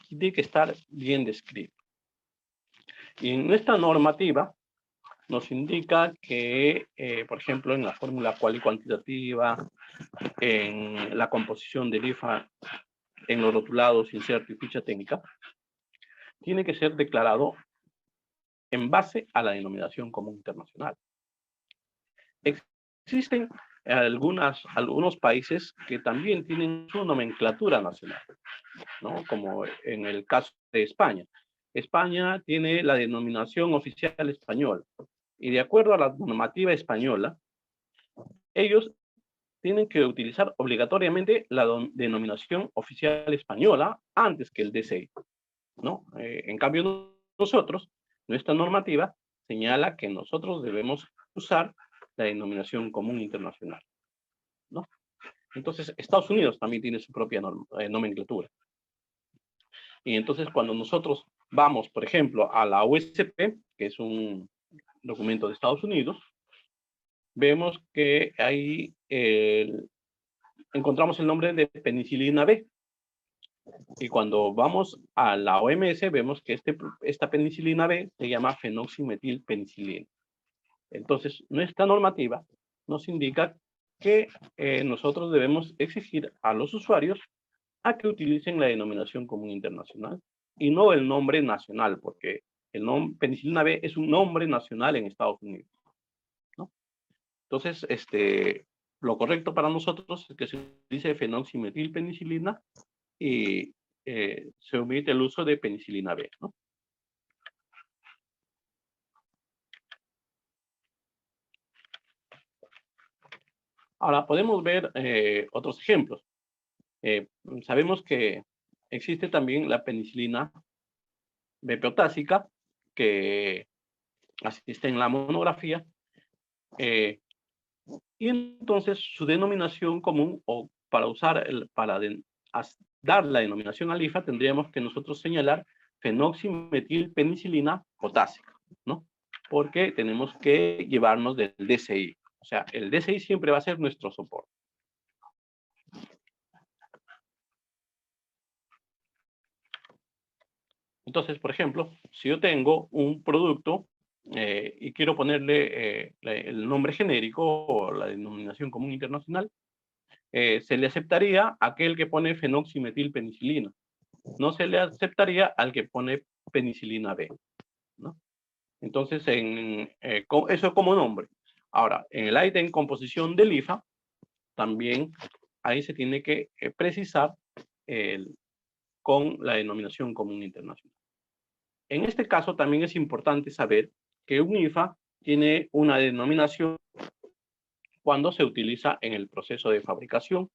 tiene que estar bien descrito. Y en nuestra normativa nos indica que, por ejemplo, en la fórmula cual y cuantitativa, en la composición del IFA, en los rotulados, inserto y ficha técnica, tiene que ser declarado en base a la denominación común internacional. Existen algunos países que también tienen su nomenclatura nacional, ¿no? Como en el caso de España. España tiene la denominación oficial española y de acuerdo a la normativa española, ellos tienen que utilizar obligatoriamente la denominación oficial española antes que el DCI, ¿no? En cambio, nosotros, nuestra normativa señala que nosotros debemos usar la denominación común internacional, ¿no? Entonces, Estados Unidos también tiene su propia nomenclatura. Y entonces, cuando nosotros vamos, por ejemplo, a la USP, que es un documento de Estados Unidos, vemos que ahí encontramos el nombre de penicilina B. Y cuando vamos a la OMS, vemos que esta penicilina B se llama fenoximetilpenicilina. Entonces, nuestra normativa nos indica que nosotros debemos exigir a los usuarios a que utilicen la denominación común internacional y no el nombre nacional, porque el nombre penicilina B es un nombre nacional en Estados Unidos, ¿no? Entonces, lo correcto para nosotros es que se dice fenoximetilpenicilina y se omite el uso de penicilina B, ¿no? Ahora, podemos ver otros ejemplos. Sabemos que existe también la penicilina B potásica, que asiste en la monografía, y entonces su denominación común, o para usar, dar la denominación al IFA, tendríamos que nosotros señalar fenoximetilpenicilina potásica, ¿no? Porque tenemos que llevarnos del DCI. O sea, el DCI siempre va a ser nuestro soporte. Entonces, por ejemplo, si yo tengo un producto y quiero ponerle el nombre genérico o la denominación común internacional, se le aceptaría aquel que pone fenoximetilpenicilina. No se le aceptaría al que pone penicilina B, ¿no? Entonces, eso como nombre. Ahora, en el ítem composición del IFA, también ahí se tiene que precisar con la denominación común internacional. En este caso, también es importante saber que un IFA tiene una denominación cuando se utiliza en el proceso de fabricación,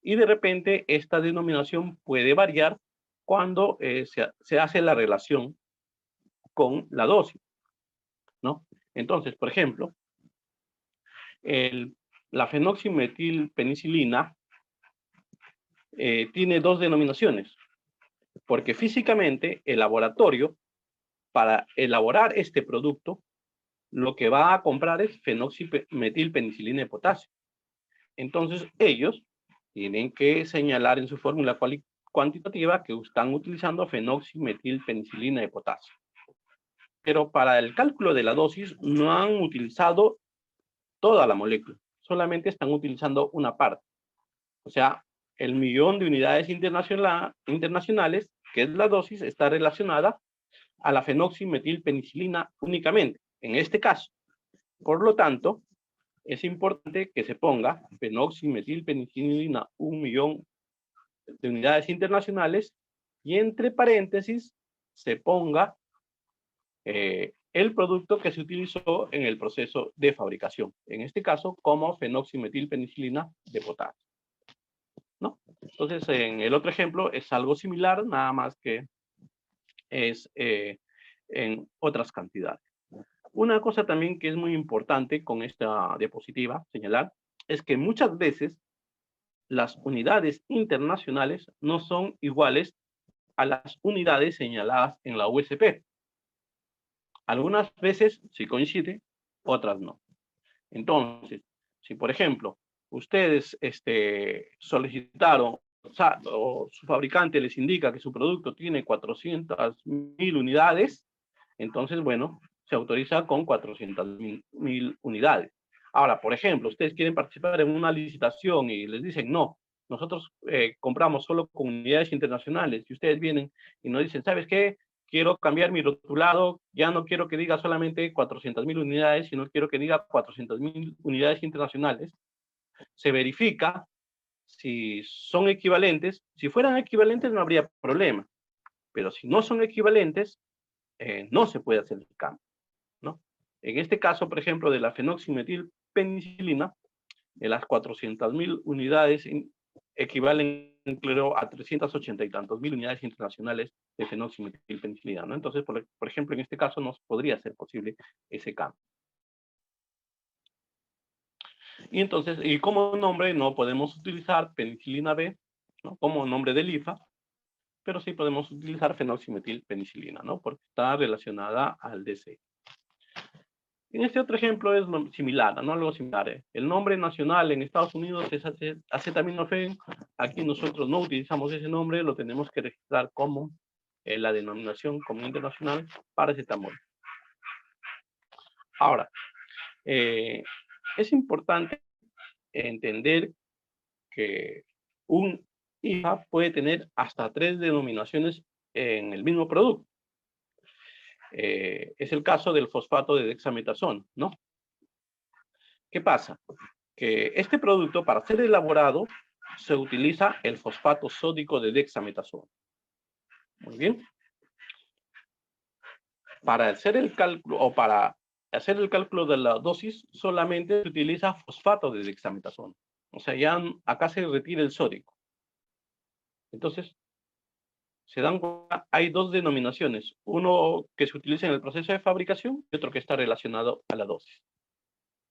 y de repente esta denominación puede variar cuando se hace la relación con la dosis, ¿no? Entonces, por ejemplo, la fenoximetilpenicilina tiene dos denominaciones, porque físicamente el laboratorio, para elaborar este producto, lo que va a comprar es fenoximetilpenicilina de potasio. Entonces, ellos tienen que señalar en su fórmula cuantitativa que están utilizando fenoximetilpenicilina de potasio. Pero para el cálculo de la dosis no han utilizado toda la molécula, solamente están utilizando una parte. O sea, el millón de unidades internacionales, que es la dosis, está relacionada a la fenoximetilpenicilina únicamente, en este caso. Por lo tanto, es importante que se ponga fenoximetilpenicilina 1.000.000 de unidades internacionales y entre paréntesis se ponga el producto que se utilizó en el proceso de fabricación, en este caso como fenoximetilpenicilina de potasio, ¿no? Entonces, en el otro ejemplo es algo similar, nada más que es en otras cantidades. Una cosa también que es muy importante con esta diapositiva señalar es que muchas veces las unidades internacionales no son iguales a las unidades señaladas en la USP. Algunas veces sí coincide, otras no. Entonces, si por ejemplo ustedes solicitaron, o su fabricante les indica que su producto tiene 400.000 unidades, entonces, bueno, se autoriza con 400.000 unidades. Ahora, por ejemplo, ustedes quieren participar en una licitación y les dicen, no, nosotros compramos solo con unidades internacionales, y ustedes vienen y nos dicen, ¿sabes qué? Quiero cambiar mi rotulado, ya no quiero que diga solamente 400.000 unidades, sino quiero que diga 400.000 unidades internacionales. Se verifica si son equivalentes. Si fueran equivalentes no habría problema, pero si no son equivalentes, no se puede hacer el cambio, ¿no? En este caso, por ejemplo, de la fenoximetilpenicilina, de las 400.000 unidades equivalen, creo, a 380 y tantos mil unidades internacionales de fenoximetilpenicilina, ¿no? Entonces, por ejemplo, en este caso no podría ser posible ese cambio. Y entonces, y como nombre no podemos utilizar penicilina B, ¿no? Como nombre del IFA, pero sí podemos utilizar fenoximetilpenicilina, ¿no? Porque está relacionada al DC. En este otro ejemplo es similar, ¿no? Algo similar. El nombre nacional en Estados Unidos es acetaminofén. Aquí nosotros no utilizamos ese nombre, lo tenemos que registrar como la denominación común internacional paracetamol. Ahora, es importante entender que un IFA puede tener hasta 3 denominaciones en el mismo producto. Es el caso del fosfato de dexametasona, ¿no? ¿Qué pasa? Que este producto, para ser elaborado, se utiliza el fosfato sódico de dexametasona. Muy bien. Para hacer el cálculo, o para hacer el cálculo de la dosis, solamente se utiliza fosfato de dexametasona. O sea, ya acá se retira el sódico. Entonces, se dan cuenta, hay dos denominaciones. Uno que se utiliza en el proceso de fabricación y otro que está relacionado a la dosis.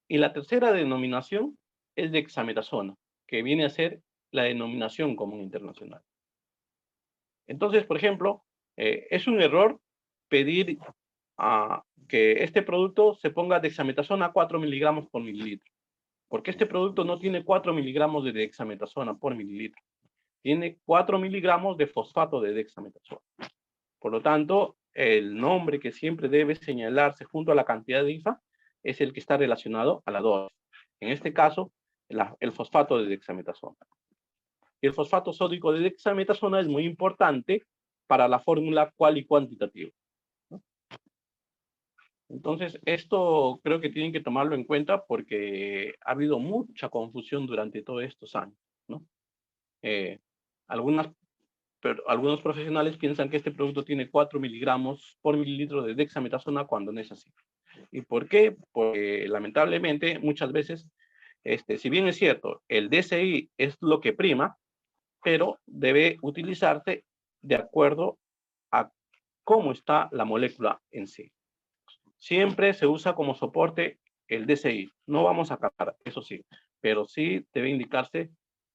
Y la tercera denominación es dexametasona, que viene a ser la denominación común internacional. Entonces, por ejemplo, es un error pedir que este producto se ponga dexametasona 4 miligramos por mililitro, porque este producto no tiene 4 miligramos de dexametasona por mililitro, tiene 4 miligramos de fosfato de dexametasona. Por lo tanto, el nombre que siempre debe señalarse junto a la cantidad de IFA es el que está relacionado a la dosis. En este caso, el fosfato de dexametasona. Y el fosfato sódico de dexametasona es muy importante para la fórmula cual y cuantitativa, ¿no? Entonces, esto creo que tienen que tomarlo en cuenta porque ha habido mucha confusión durante todos estos años, ¿no? Algunos profesionales piensan que este producto tiene 4 miligramos por mililitro de dexametasona cuando no es así. ¿Y por qué? Porque lamentablemente muchas veces, si bien es cierto, el DCI es lo que prima, pero debe utilizarse de acuerdo a cómo está la molécula en sí. Siempre se usa como soporte el DCI. No vamos a captar, eso sí, pero sí debe indicarse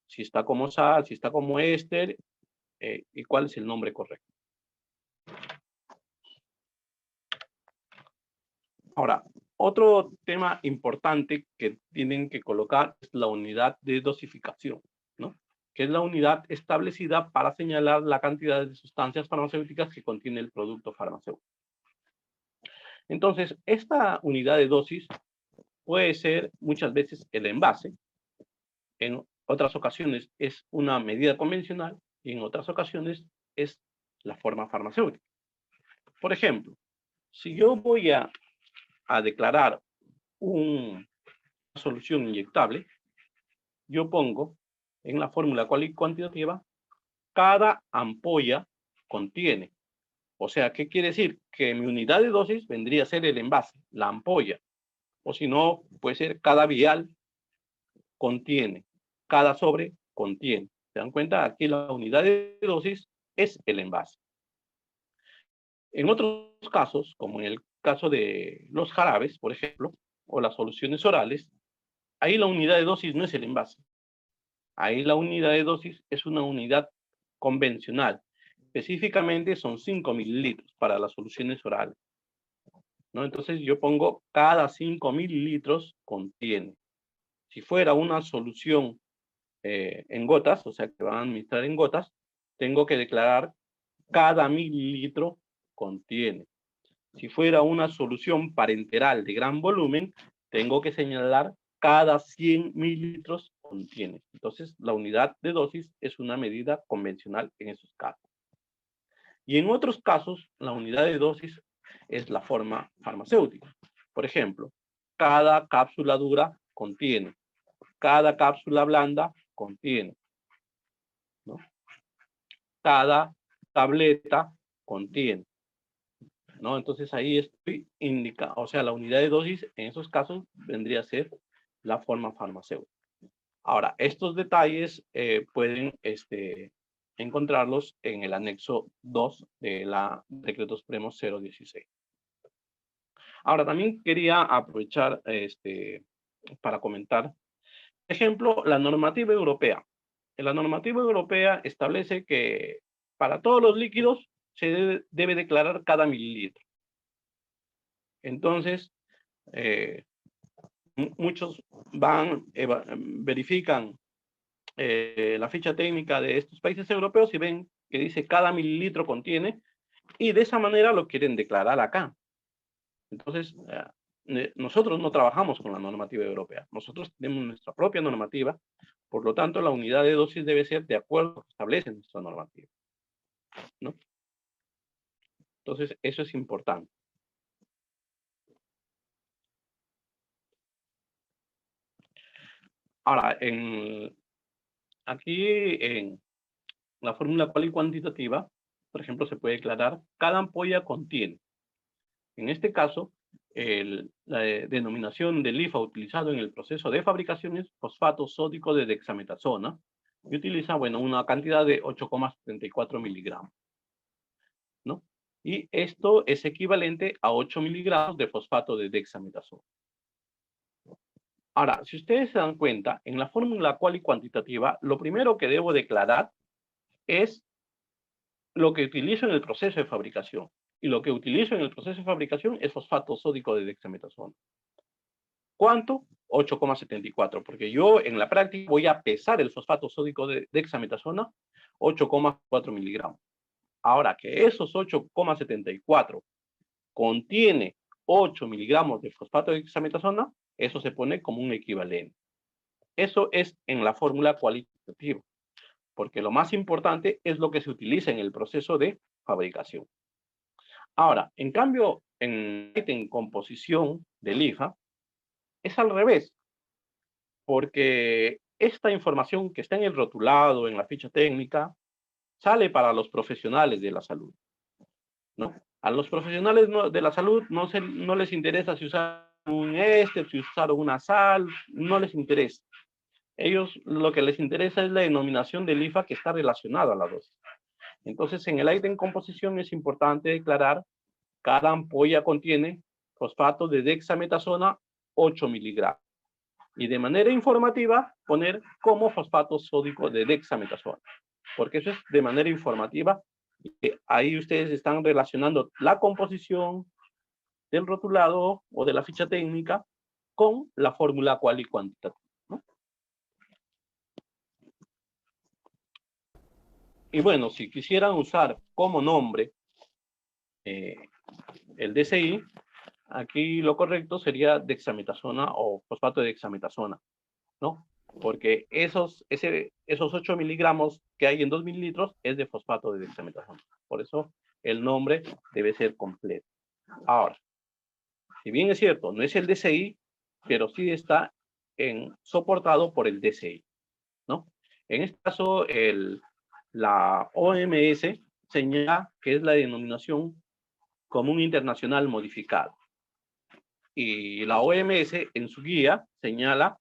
si está como sal, si está como éster, y cuál es el nombre correcto. Ahora, otro tema importante que tienen que colocar es la unidad de dosificación, ¿no? Que es la unidad establecida para señalar la cantidad de sustancias farmacéuticas que contiene el producto farmacéutico. Entonces, esta unidad de dosis puede ser muchas veces el envase, en otras ocasiones es una medida convencional y en otras ocasiones es la forma farmacéutica. Por ejemplo, si yo voy a declarar una solución inyectable, yo pongo en la fórmula cuantitativa, cada ampolla contiene. O sea, ¿qué quiere decir? Que mi unidad de dosis vendría a ser el envase, la ampolla. O si no, puede ser cada vial contiene, cada sobre contiene. ¿Se dan cuenta? Aquí la unidad de dosis es el envase. En otros casos, como en el caso de los jarabes, por ejemplo, o las soluciones orales, ahí la unidad de dosis no es el envase. Ahí la unidad de dosis es una unidad convencional. Específicamente son 5 mililitros para las soluciones orales, ¿no? Entonces yo pongo cada 5 mililitros contiene. Si fuera una solución en gotas, o sea que van a administrar en gotas, tengo que declarar cada mililitro contiene. Si fuera una solución parenteral de gran volumen, tengo que señalar cada 100 mililitros contiene. Entonces, la unidad de dosis es una medida convencional en esos casos. Y en otros casos, la unidad de dosis es la forma farmacéutica. Por ejemplo, cada cápsula dura contiene, cada cápsula blanda contiene, ¿no? Cada tableta contiene, ¿no? Entonces ahí estoy indicando, o sea, la unidad de dosis en esos casos vendría a ser la forma farmacéutica. Ahora, estos detalles pueden encontrarlos en el anexo 2 de la Decreto Supremo 016. Ahora, también quería aprovechar para comentar, por ejemplo, la normativa europea. La normativa europea establece que para todos los líquidos se debe declarar cada mililitro. Entonces, muchos verifican la ficha técnica de estos países europeos y ven que dice cada mililitro contiene, y de esa manera lo quieren declarar acá. Entonces, nosotros no trabajamos con la normativa europea. Nosotros tenemos nuestra propia normativa, por lo tanto, la unidad de dosis debe ser de acuerdo a lo que establece nuestra normativa, ¿no? Entonces, eso es importante. Ahora, aquí en la fórmula cual y cuantitativa, por ejemplo, se puede declarar cada ampolla contiene. En este caso, la denominación del IFA utilizado en el proceso de fabricación es fosfato sódico de dexametasona y utiliza, bueno, una cantidad de 8,74 miligramos, ¿no? Y esto es equivalente a 8 miligramos de fosfato de dexametasona. Ahora, si ustedes se dan cuenta, en la fórmula cual y cuantitativa, lo primero que debo declarar es lo que utilizo en el proceso de fabricación. Y lo que utilizo en el proceso de fabricación es fosfato sódico de dexametasona. ¿Cuánto? 8,74, porque yo en la práctica voy a pesar el fosfato sódico de dexametasona, 8,4 miligramos. Ahora que esos 8,74 contiene 8 miligramos de fosfato de dexametasona, eso se pone como un equivalente. Eso es en la fórmula cualitativa, porque lo más importante es lo que se utiliza en el proceso de fabricación. Ahora, en cambio, en composición del IFA, es al revés, porque esta información que está en el rotulado, en la ficha técnica, sale para los profesionales de la salud, ¿no? A los profesionales de la salud no les interesa si usaron un éster, si usaron una sal, no les interesa. Ellos lo que les interesa es la denominación del IFA que está relacionado a la dosis. Entonces, en el ítem composición es importante declarar cada ampolla contiene fosfato de dexametasona 8 miligramos. Y de manera informativa poner como fosfato sódico de dexametasona. Porque eso es de manera informativa. Ahí ustedes están relacionando la composición del rotulado o de la ficha técnica con la fórmula cual y cuantitativa, ¿no? Y bueno, si quisieran usar como nombre el DCI, aquí lo correcto sería dexametasona o fosfato de dexametasona, ¿no? Porque esos 8 miligramos que hay en 2 mililitros es de fosfato de dexametasona. Por eso el nombre debe ser completo. Ahora, si bien es cierto, no es el DCI, pero sí está soportado por el DCI, ¿no? En este caso, la OMS señala que es la denominación común internacional modificada. Y la OMS en su guía señala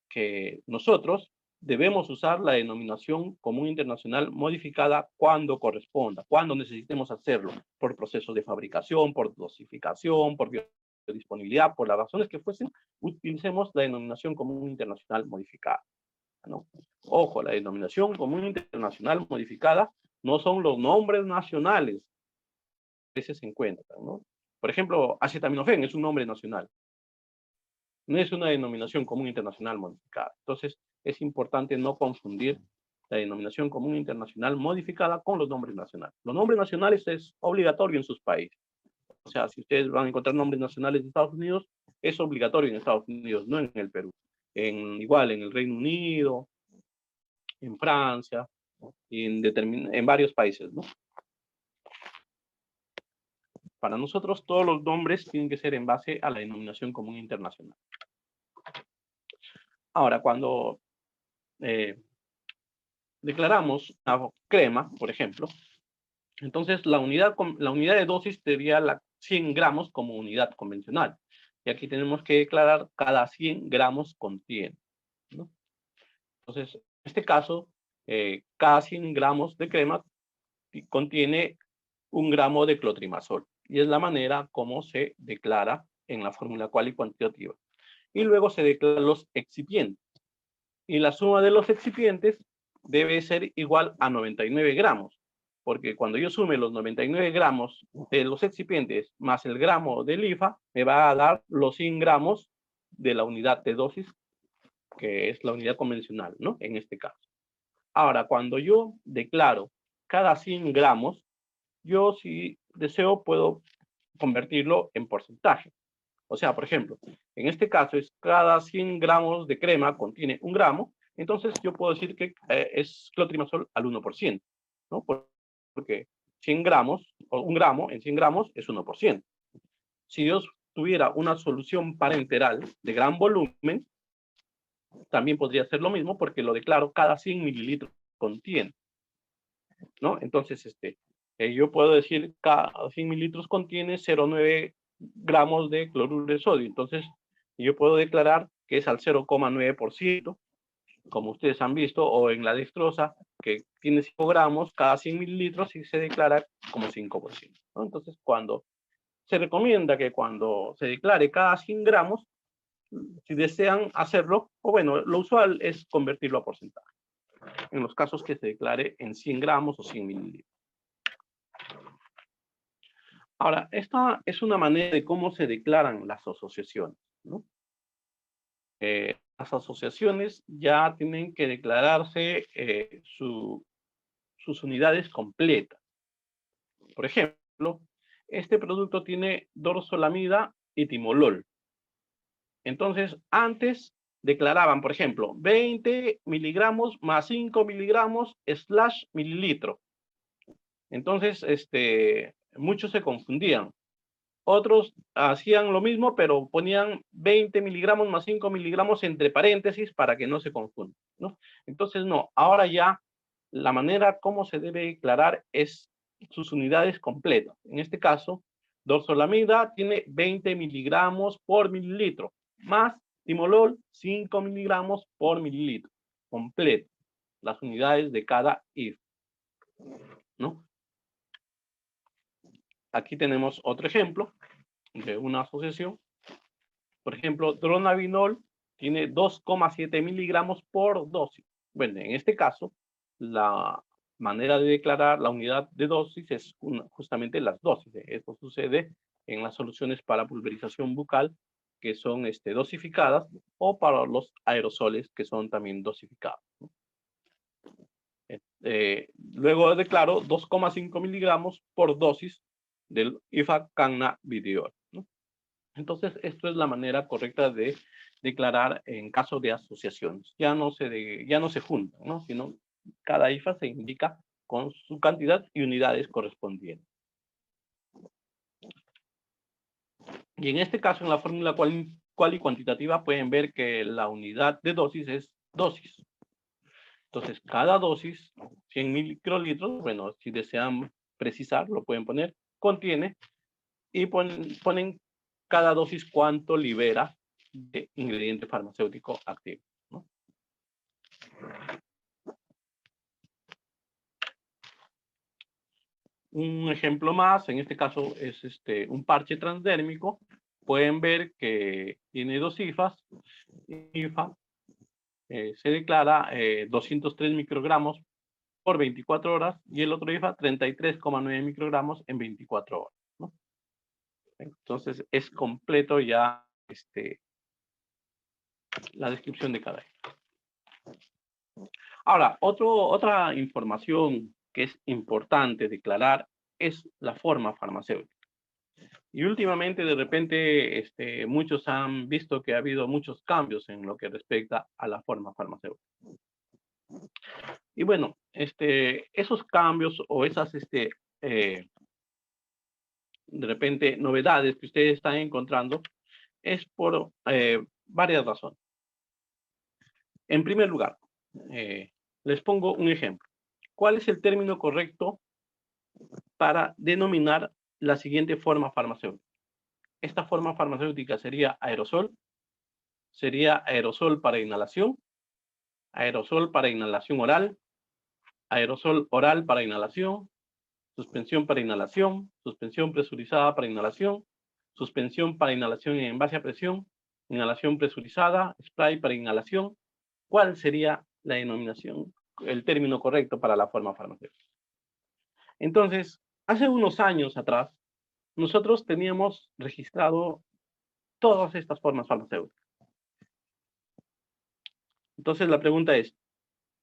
que nosotros debemos usar la denominación común internacional modificada cuando corresponda, cuando necesitemos hacerlo, por proceso de fabricación, por dosificación, por biodisponibilidad, por las razones que fuesen, utilicemos la denominación común internacional modificada, ¿no? Ojo, la denominación común internacional modificada no son los nombres nacionales que se encuentran, ¿no? Por ejemplo, acetaminofén es un nombre nacional. No es una denominación común internacional modificada. Entonces, es importante no confundir la denominación común internacional modificada con los nombres nacionales. Los nombres nacionales es obligatorio en sus países. O sea, si ustedes van a encontrar nombres nacionales de Estados Unidos, es obligatorio en Estados Unidos, no en el Perú. Igual en el Reino Unido, en Francia, y en varios países, ¿no? Para nosotros, todos los nombres tienen que ser en base a la denominación común internacional. Ahora, cuando declaramos una crema, por ejemplo, entonces la unidad de dosis sería 100 gramos como unidad convencional. Y aquí tenemos que declarar cada 100 gramos contiene, ¿no? Entonces, en este caso, cada 100 gramos de crema contiene 1 gramo de clotrimazol. Y es la manera como se declara en la fórmula cual y cuantitativa. Y luego se declaran los excipientes. Y la suma de los excipientes debe ser igual a 99 gramos. Porque cuando yo sume los 99 gramos de los excipientes más el gramo del IFA, me va a dar los 100 gramos de la unidad de dosis, que es la unidad convencional, ¿no? En este caso. Ahora, cuando yo declaro cada 100 gramos, yo si deseo puedo convertirlo en porcentaje. O sea, por ejemplo, en este caso es cada 100 gramos de crema contiene 1 gramo, entonces yo puedo decir que es clotrimazol al 1%, ¿no? Porque 100 gramos, o 1 gramo en 100 gramos es 1%. Si yo tuviera una solución parenteral de gran volumen, también podría hacer lo mismo porque lo declaro cada 100 mililitros contiene, ¿no? Entonces, yo puedo decir cada 100 mililitros contiene 0,9 gramos de cloruro de sodio. Entonces, yo puedo declarar que es al 0,9%, como ustedes han visto, o en la dextrosa, que tiene 5 gramos cada 100 mililitros y se declara como 5%, ¿no? Entonces, se recomienda que cuando se declare cada 100 gramos, si desean hacerlo, o bueno, lo usual es convertirlo a porcentaje, en los casos que se declare en 100 gramos o 100 mililitros. Ahora, esta es una manera de cómo se declaran las asociaciones, ¿no? Las asociaciones ya tienen que declararse sus unidades completas. Por ejemplo, este producto tiene dorzolamida y timolol. Entonces, antes declaraban, por ejemplo, 20 miligramos más 5 miligramos / mililitro. Entonces, muchos se confundían. Otros hacían lo mismo, pero ponían 20 miligramos más 5 miligramos entre paréntesis para que no se confundan, ¿no? Entonces, no, ahora ya la manera como se debe declarar es sus unidades completas. En este caso, dorzolamida tiene 20 miligramos por mililitro, más timolol 5 miligramos por mililitro, completo, las unidades de cada IF, ¿no? Aquí tenemos otro ejemplo de una asociación. Por ejemplo, dronabinol tiene 2,7 miligramos por dosis. Bueno, en este caso, la manera de declarar la unidad de dosis es justamente las dosis. Esto sucede en las soluciones para pulverización bucal, que son dosificadas, o para los aerosoles, que son también dosificados. Luego declaro 2,5 miligramos por dosis del ifacannabidiol, ¿no? Entonces, esto es la manera correcta de declarar en caso de asociaciones. Ya no se juntan, ¿no? Sino cada IFA se indica con su cantidad y unidades correspondientes. Y en este caso, en la fórmula cual y cuantitativa, pueden ver que la unidad de dosis es dosis. Entonces, cada dosis, 100 microlitros, bueno, si desean precisar, lo pueden poner, contiene, y ponen cada dosis cuánto libera de ingrediente farmacéutico activo, ¿no? Un ejemplo más, en este caso es un parche transdérmico. Pueden ver que tiene dos IFAs. IFA se declara 203 microgramos por 24 horas y el otro IFA 33,9 microgramos en 24 horas, ¿no? Entonces es completo ya la descripción de cada IFA. Ahora, otra información que es importante declarar es la forma farmacéutica. Y últimamente, de repente, muchos han visto que ha habido muchos cambios en lo que respecta a la forma farmacéutica. Y bueno, esos cambios o esas, de repente, novedades que ustedes están encontrando es por varias razones. En primer lugar, les pongo un ejemplo. ¿Cuál es el término correcto para denominar la siguiente forma farmacéutica? Esta forma farmacéutica sería aerosol para inhalación, aerosol para inhalación oral, aerosol oral para inhalación, suspensión para inhalación, suspensión presurizada para inhalación, suspensión para inhalación en envase a presión, inhalación presurizada, spray para inhalación. ¿Cuál sería la denominación, el término correcto para la forma farmacéutica? Entonces, hace unos años atrás, nosotros teníamos registrado todas estas formas farmacéuticas. Entonces, la pregunta es,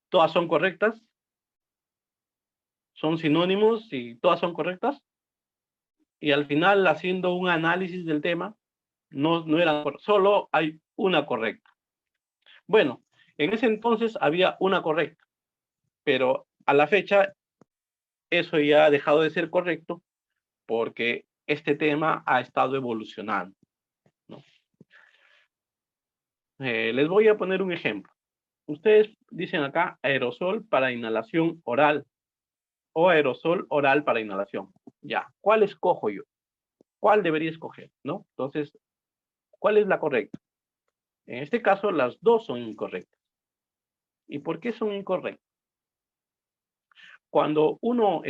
¿todas son correctas? ¿Son sinónimos y todas son correctas? Y al final, haciendo un análisis del tema, no era, solo hay una correcta. Bueno, en ese entonces había una correcta, pero a la fecha eso ya ha dejado de ser correcto porque este tema ha estado evolucionando, ¿no? Les voy a poner un ejemplo. Ustedes dicen acá aerosol para inhalación oral o aerosol oral para inhalación. Ya, ¿cuál escojo yo? ¿Cuál debería escoger? ¿No? Entonces, ¿cuál es la correcta? En este caso, las dos son incorrectas. ¿Y por qué son incorrectas? Cuando uno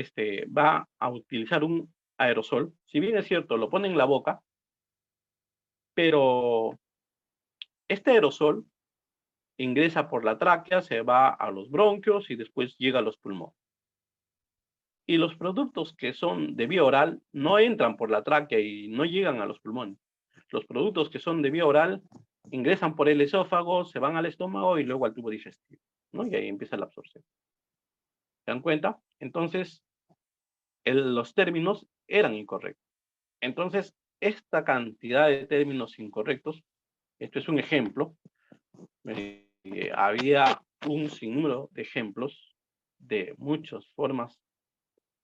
va a utilizar un aerosol, si bien es cierto, lo pone en la boca, pero este aerosol ingresa por la tráquea, se va a los bronquios y después llega a los pulmones. Y los productos que son de vía oral no entran por la tráquea y no llegan a los pulmones. Los productos que son de vía oral ingresan por el esófago, se van al estómago y luego al tubo digestivo, ¿no? Y ahí empieza la absorción. ¿Se dan cuenta? Entonces, los términos eran incorrectos. Entonces, esta cantidad de términos incorrectos, esto es un ejemplo, había un sinnúmero de ejemplos de muchas formas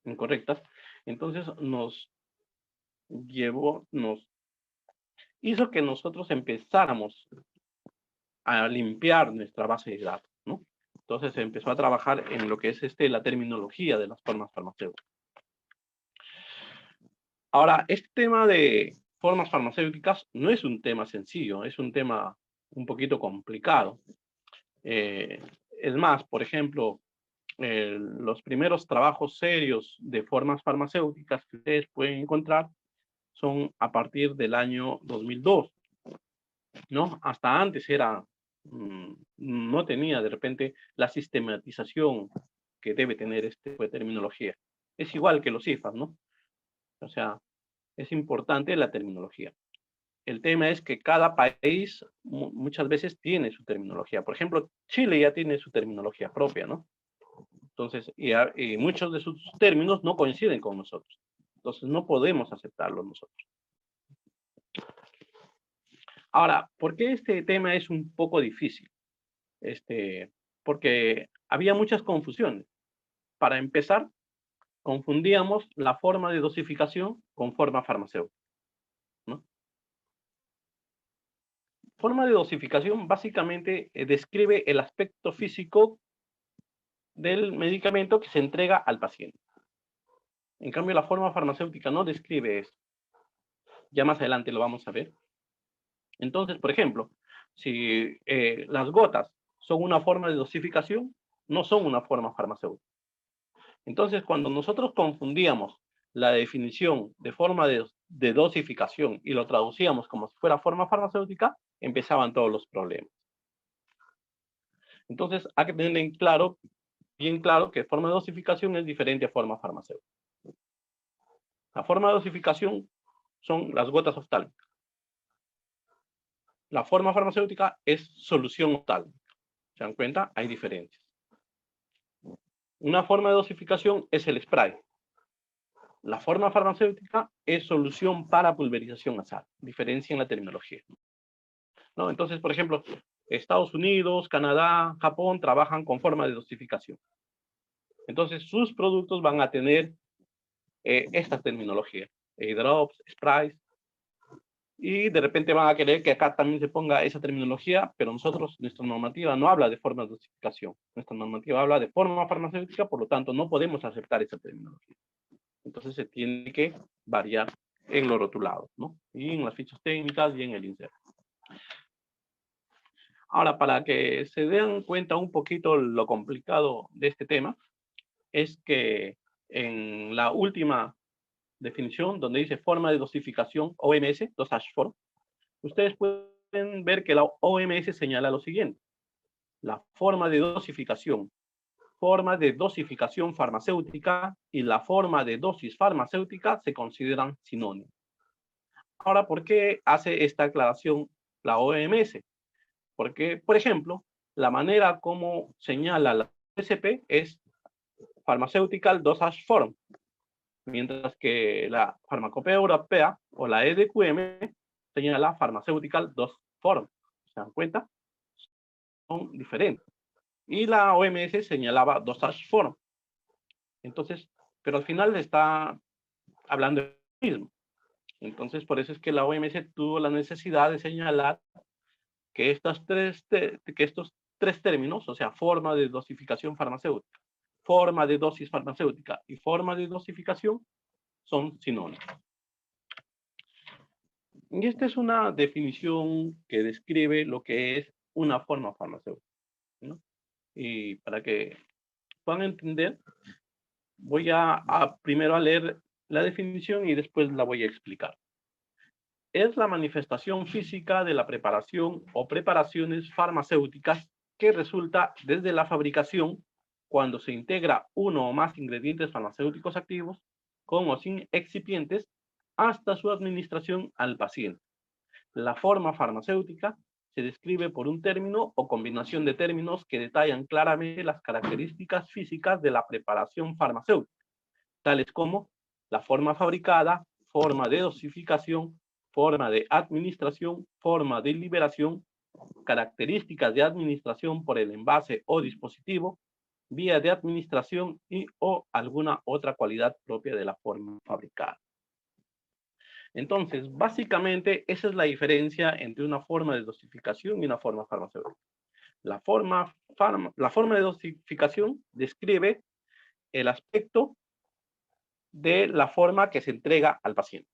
incorrectas, entonces nos hizo que nosotros empezáramos a limpiar nuestra base de datos, ¿no? Entonces se empezó a trabajar en lo que es la terminología de las formas farmacéuticas. Ahora, este tema de formas farmacéuticas no es un tema sencillo, es un tema un poquito complicado. Es más, por ejemplo, los primeros trabajos serios de formas farmacéuticas que ustedes pueden encontrar son a partir del año 2002, ¿no? Hasta antes no tenía de repente la sistematización que debe tener este tipo de terminología. Es igual que los IFAs, ¿no? O sea, es importante la terminología. El tema es que cada país muchas veces tiene su terminología. Por ejemplo, Chile ya tiene su terminología propia, ¿no? Entonces, y muchos de sus términos no coinciden con nosotros. Entonces, no podemos aceptarlo nosotros. Ahora, ¿por qué este tema es un poco difícil? Porque había muchas confusiones. Para empezar, confundíamos la forma de dosificación con forma farmacéutica, ¿no? Forma de dosificación básicamente describe el aspecto físico del medicamento que se entrega al paciente. En cambio, la forma farmacéutica no describe eso. Ya más adelante lo vamos a ver. Entonces, por ejemplo, si las gotas son una forma de dosificación, no son una forma farmacéutica. Entonces, cuando nosotros confundíamos la definición de forma de dosificación y lo traducíamos como si fuera forma farmacéutica, empezaban todos los problemas. Entonces, hay que tener bien claro que forma de dosificación es diferente a forma farmacéutica. La forma de dosificación son las gotas oftálmicas. La forma farmacéutica es solución oftálmica. ¿Se dan cuenta? Hay diferencias. Una forma de dosificación es el spray. La forma farmacéutica es solución para pulverización nasal. Diferencia en la terminología, ¿no? Entonces, por ejemplo, Estados Unidos, Canadá, Japón trabajan con forma de dosificación. Entonces, sus productos van a tener esta terminología. Drops, sprays. Y de repente van a querer que acá también se ponga esa terminología, pero nuestra normativa no habla de forma de dosificación. Nuestra normativa habla de forma farmacéutica, por lo tanto, no podemos aceptar esa terminología. Entonces se tiene que variar en los rotulados, ¿no? Y en las fichas técnicas y en el insert. Ahora, para que se den cuenta un poquito lo complicado de este tema, es que en la última definición, donde dice forma de dosificación, OMS, dosage form, ustedes pueden ver que la OMS señala lo siguiente. La forma de dosificación farmacéutica y la forma de dosis farmacéutica se consideran sinónimos. Ahora, ¿por qué hace esta aclaración la OMS? Porque, por ejemplo, la manera como señala la SP es Pharmaceutical Dosage Form, mientras que la Farmacopea Europea o la EDQM señala Pharmaceutical Dose Form. ¿Se dan cuenta? Son diferentes. Y la OMS señalaba Dosage Form. Entonces, pero al final está hablando de lo mismo. Entonces, por eso es que la OMS tuvo la necesidad de señalar que estos tres términos, o sea, forma de dosificación farmacéutica, forma de dosis farmacéutica y forma de dosificación, son sinónimos. Y esta es una definición que describe lo que es una forma farmacéutica, ¿no? Y para que puedan entender, voy primero a leer la definición y después la voy a explicar. Es la manifestación física de la preparación o preparaciones farmacéuticas que resulta desde la fabricación cuando se integra uno o más ingredientes farmacéuticos activos con o sin excipientes hasta su administración al paciente. La forma farmacéutica se describe por un término o combinación de términos que detallan claramente las características físicas de la preparación farmacéutica, tales como la forma fabricada, forma de dosificación, forma de administración, forma de liberación, características de administración por el envase o dispositivo, vía de administración y o alguna otra cualidad propia de la forma fabricada. Entonces, básicamente, esa es la diferencia entre una forma de dosificación y una forma farmacéutica. La forma de dosificación describe el aspecto de la forma que se entrega al paciente.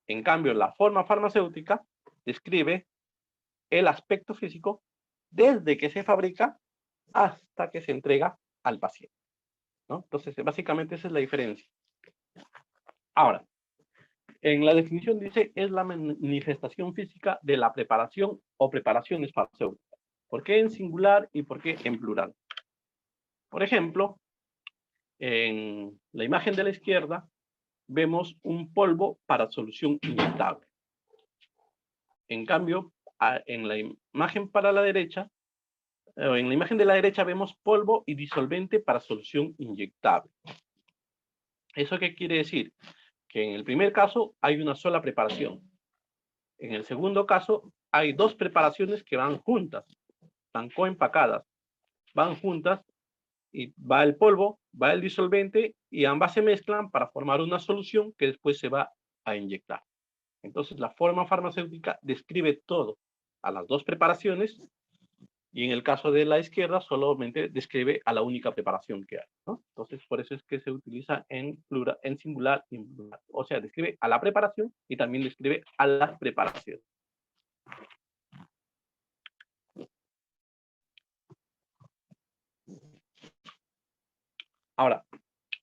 En cambio, la forma farmacéutica describe el aspecto físico desde que se fabrica hasta que se entrega al paciente, ¿no? Entonces, básicamente esa es la diferencia. Ahora, en la definición dice, es la manifestación física de la preparación o preparaciones farmacéuticas. ¿Por qué en singular y por qué en plural? Por ejemplo, en la imagen de la izquierda vemos un polvo para solución inyectable. En cambio, en la imagen para la derecha, en la imagen de la derecha vemos polvo y disolvente para solución inyectable. ¿Eso qué quiere decir? Que en el primer caso hay una sola preparación. En el segundo caso hay dos preparaciones que van juntas, están coempacadas, van juntas y va el polvo, va el disolvente y ambas se mezclan para formar una solución que después se va a inyectar. Entonces la forma farmacéutica describe todo a las dos preparaciones y en el caso de la izquierda solamente describe a la única preparación que hay, ¿no? Entonces por eso es que se utiliza en plural, en singular y en plural. O sea, describe a la preparación y también describe a las preparaciones. Ahora,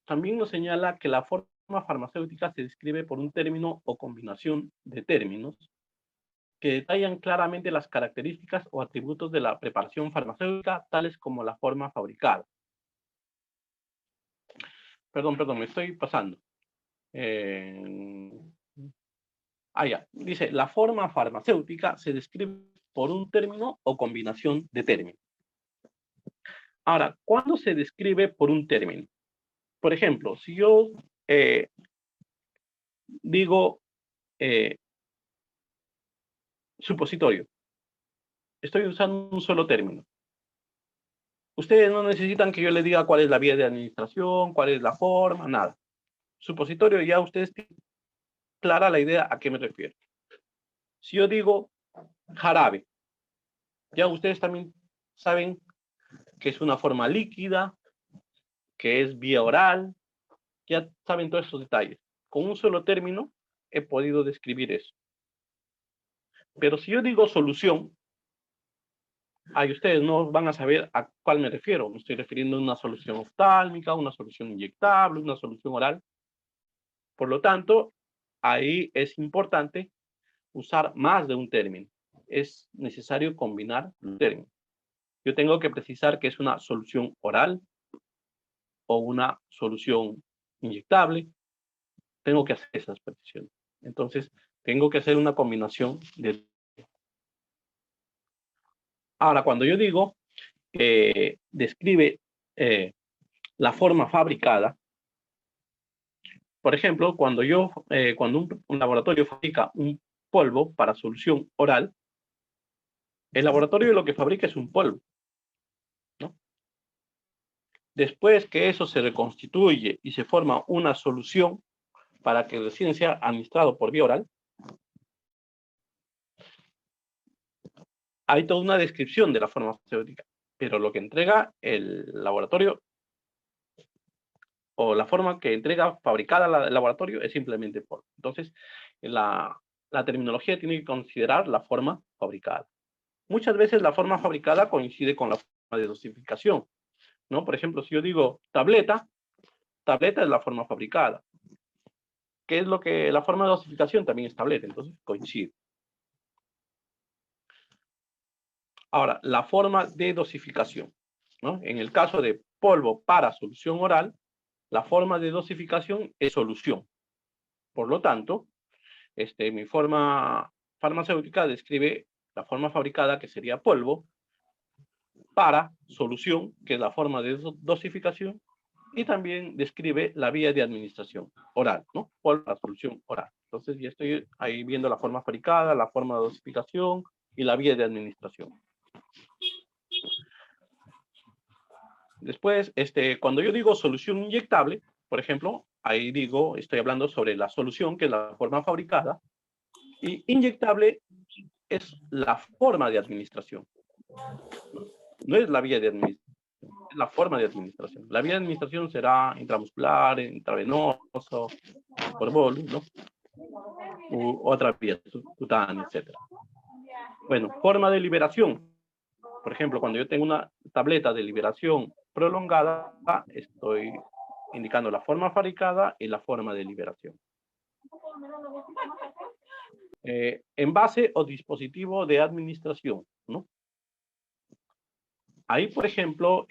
también nos señala que la forma farmacéutica se describe por un término o combinación de términos que detallan claramente las características o atributos de la preparación farmacéutica, tales como la forma fabricada. Perdón, me estoy pasando. Ya. Dice, la forma farmacéutica se describe por un término o combinación de términos. Ahora, ¿cuándo se describe por un término? Por ejemplo, si yo digo supositorio, estoy usando un solo término. Ustedes no necesitan que yo les diga cuál es la vía de administración, cuál es la forma, nada. Supositorio, ya ustedes tienen clara la idea a qué me refiero. Si yo digo jarabe, ya ustedes también saben que es una forma líquida, que es vía oral, ya saben todos esos detalles. Con un solo término he podido describir eso. Pero si yo digo solución, ahí ustedes no van a saber a cuál me refiero. Me estoy refiriendo a una solución oftálmica, una solución inyectable, una solución oral. Por lo tanto, ahí es importante usar más de un término. Es necesario combinar los términos. Yo tengo que precisar que es una solución oral o una solución inyectable. Tengo que hacer esas precisiones. Entonces, tengo que hacer una combinación de... Ahora, cuando yo digo describe la forma fabricada, por ejemplo, cuando un laboratorio fabrica un polvo para solución oral, el laboratorio lo que fabrica es un polvo, ¿no? Después que eso se reconstituye y se forma una solución para que recién sea administrado por vía oral, hay toda una descripción de la forma farmacéutica, pero lo que entrega el laboratorio o la forma que entrega fabricada el laboratorio es simplemente polvo. Entonces, la terminología tiene que considerar la forma fabricada. Muchas veces la forma fabricada coincide con la forma de dosificación, ¿no? Por ejemplo, si yo digo tableta, tableta es la forma fabricada. ¿Qué es lo que la forma de dosificación también es tableta? Entonces coincide. Ahora, la forma de dosificación, ¿no? En el caso de polvo para solución oral, la forma de dosificación es solución. Por lo tanto, mi forma farmacéutica describe la forma fabricada, que sería polvo, para solución, que es la forma de dosificación, y también describe la vía de administración oral, ¿no? Por la solución oral. Entonces, ya estoy ahí viendo la forma fabricada, la forma de dosificación y la vía de administración. Después, cuando yo digo solución inyectable, por ejemplo, ahí digo, estoy hablando sobre la solución, que es la forma fabricada, y inyectable es la forma de administración. No es la vía de administración, es la forma de administración. La vía de administración será intramuscular, intravenoso, por bolus, ¿no? U otra vía subcutánea, etc. Bueno, forma de liberación. Por ejemplo, cuando yo tengo una tableta de liberación prolongada, estoy indicando la forma fabricada y la forma de liberación. Envase o dispositivo de administración, ¿no? Ahí, por ejemplo,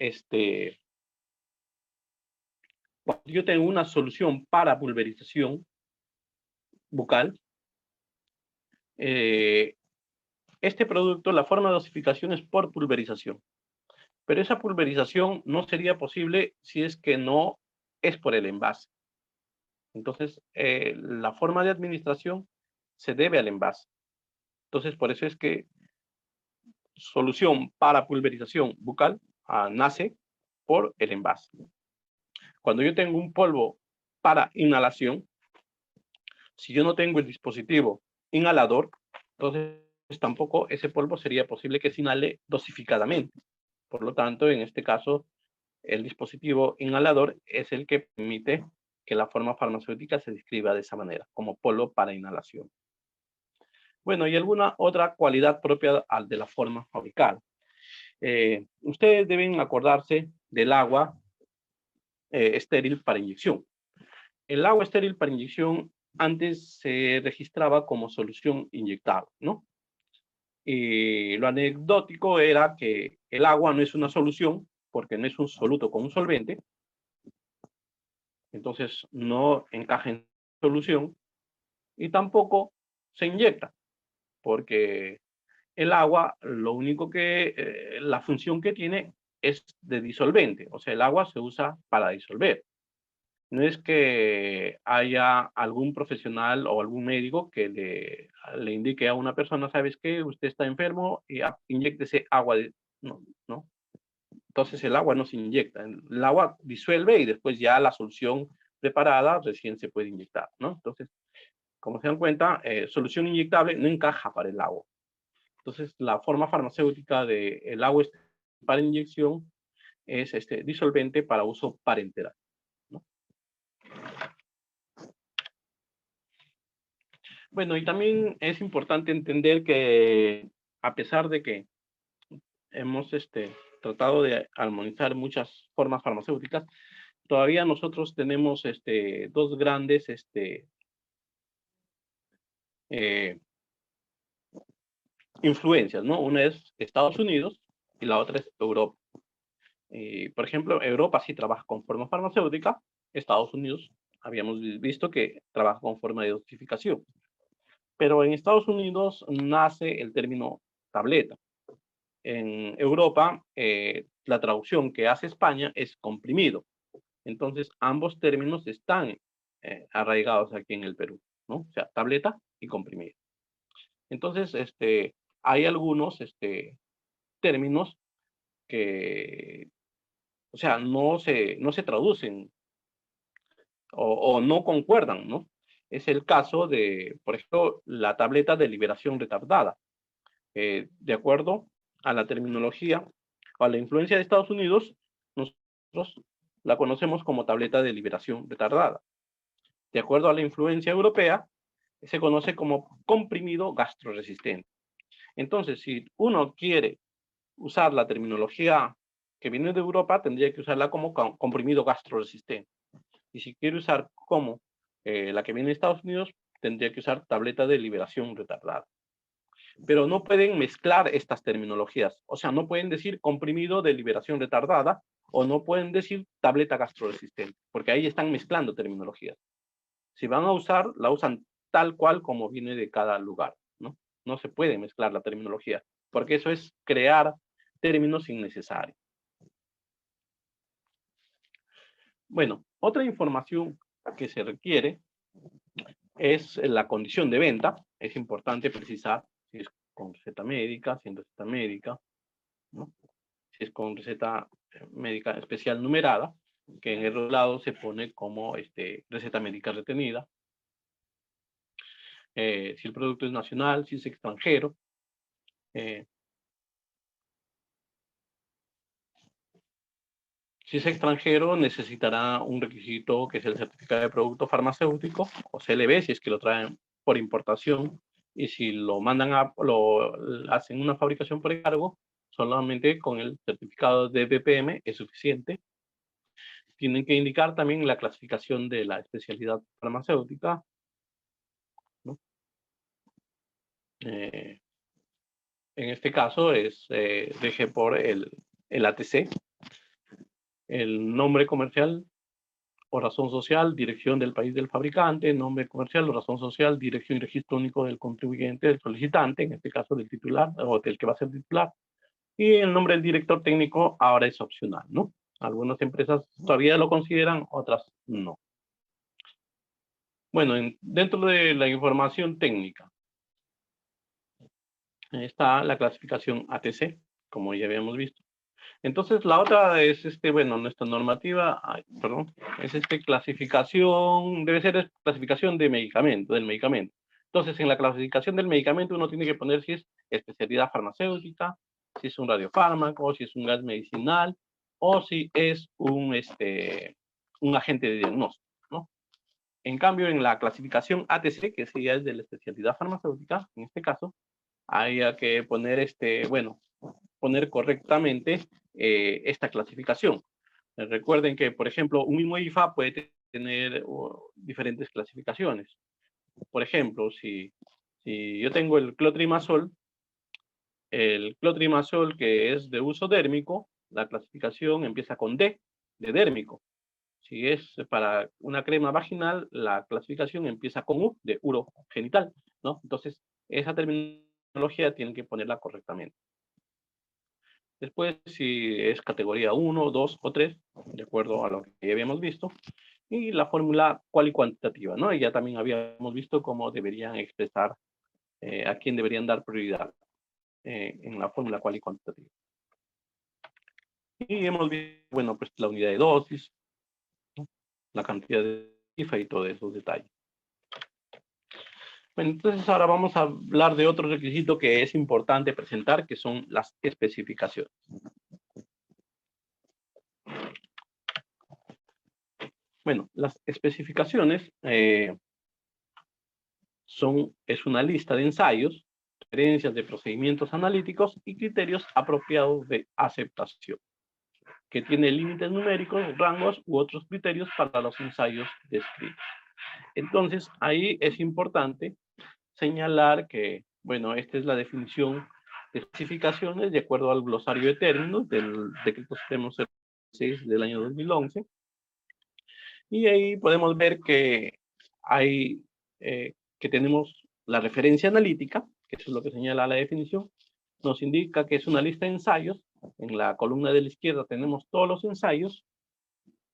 cuando yo tengo una solución para pulverización bucal, este producto, la forma de dosificación es por pulverización. Pero esa pulverización no sería posible si es que no es por el envase. Entonces, la forma de administración se debe al envase. Entonces, por eso es que solución para pulverización bucal nace por el envase. Cuando yo tengo un polvo para inhalación, si yo no tengo el dispositivo inhalador, entonces tampoco ese polvo sería posible que se inhale dosificadamente. Por lo tanto, en este caso, el dispositivo inhalador es el que permite que la forma farmacéutica se describa de esa manera, como polvo para inhalación. Bueno, y alguna otra cualidad propia de la forma fabricada. Ustedes deben acordarse del agua estéril para inyección. El agua estéril para inyección antes se registraba como solución inyectable, ¿no? Y lo anecdótico era que el agua no es una solución porque no es un soluto con un solvente, entonces no encaja en solución y tampoco se inyecta porque el agua lo único que, la función que tiene es de disolvente, o sea, el agua se usa para disolver. No es que haya algún profesional o algún médico que le indique a una persona, ¿sabes qué? Usted está enfermo y inyéctese agua. No, no. Entonces el agua no se inyecta. El agua disuelve y después ya la solución preparada recién se puede inyectar, ¿no? Entonces, como se dan cuenta, solución inyectable no encaja para el agua. Entonces, la forma farmacéutica del agua para inyección es disolvente para uso parenteral, ¿no? Bueno, y también es importante entender que a pesar de que hemos tratado de armonizar muchas formas farmacéuticas, todavía nosotros tenemos dos grandes influencias, ¿no? Una es Estados Unidos y la otra es Europa. Por ejemplo, Europa sí trabaja con forma farmacéutica, Estados Unidos habíamos visto que trabaja con forma de dosificación. Pero en Estados Unidos nace el término tableta. En Europa, la traducción que hace España es comprimido. Entonces, ambos términos están arraigados aquí en el Perú, ¿no? O sea, tableta y comprimido. Entonces, hay algunos términos que, o sea, no se traducen o no concuerdan, ¿no? Es el caso de, por ejemplo, la tableta de liberación retardada. De acuerdo a la terminología o a la influencia de Estados Unidos, nosotros la conocemos como tableta de liberación retardada. De acuerdo a la influencia europea, se conoce como comprimido gastroresistente. Entonces, si uno quiere usar la terminología que viene de Europa, tendría que usarla como comprimido gastroresistente. Y si quiere usar como la que viene de Estados Unidos, tendría que usar tableta de liberación retardada. Pero no pueden mezclar estas terminologías. O sea, no pueden decir comprimido de liberación retardada o no pueden decir tableta gastroresistente, porque ahí están mezclando terminologías. Si van a usar, la usan tal cual como viene de cada lugar, ¿no? No se puede mezclar la terminología, porque eso es crear términos innecesarios. Bueno, otra información que se requiere es la condición de venta. Es importante precisar si es con receta médica, sin receta médica, ¿no? Si es con receta médica especial numerada, que en el lado se pone como receta médica retenida. Si el producto es nacional, si es extranjero. Si es extranjero, necesitará un requisito que es el certificado de producto farmacéutico, o CLB, si es que lo traen por importación, y si lo mandan lo hacen una fabricación por encargo, solamente con el certificado de BPM es suficiente. Tienen que indicar también la clasificación de la especialidad farmacéutica, ¿no? En este caso rige por el ATC, el nombre comercial o razón social, dirección del país del fabricante, nombre comercial o razón social, dirección y registro único del contribuyente, del solicitante, en este caso del titular o del que va a ser titular, y el nombre del director técnico ahora es opcional, ¿no? Algunas empresas todavía lo consideran, otras no. Bueno, dentro de la información técnica está la clasificación ATC, como ya habíamos visto. Entonces, la otra es, bueno, nuestra normativa, es clasificación, debe ser clasificación de medicamento, del medicamento. Entonces, en la clasificación del medicamento uno tiene que poner si es especialidad farmacéutica, si es un radiofármaco, si es un gas medicinal, o si es un agente de diagnóstico, ¿no? En cambio, en la clasificación ATC, que sí es de la especialidad farmacéutica, en este caso, hay que poner, bueno, poner correctamente esta clasificación. Recuerden que, por ejemplo, un mismo IFA puede tener diferentes clasificaciones. Por ejemplo, si yo tengo el clotrimazol que es de uso dérmico, la clasificación empieza con D, de dérmico. Si es para una crema vaginal, la clasificación empieza con U, de urogenital, ¿no? Entonces, esa terminología tienen que ponerla correctamente. Después, si es categoría 1, 2 o 3, de acuerdo a lo que ya habíamos visto. Y la fórmula cual y cuantitativa, ¿no? Y ya también habíamos visto cómo deberían expresar, a quién deberían dar prioridad en la fórmula cual y cuantitativa. Y hemos visto, bueno, pues la unidad de dosis, ¿no? La cantidad de IFA y todos esos detalles. Bueno, entonces ahora vamos a hablar de otro requisito que es importante presentar, que son las especificaciones. Bueno, las especificaciones es una lista de ensayos, referencias de procedimientos analíticos y criterios apropiados de aceptación, que tiene límites numéricos, rangos u otros criterios para los ensayos descritos. Entonces, ahí es importante señalar que, bueno, esta es la definición de especificaciones de acuerdo al glosario de términos del Decreto Supremo 06 del año 2011. Y ahí podemos ver que hay, que tenemos la referencia analítica, que eso es lo que señala la definición, nos indica que es una lista de ensayos. En la columna de la izquierda tenemos todos los ensayos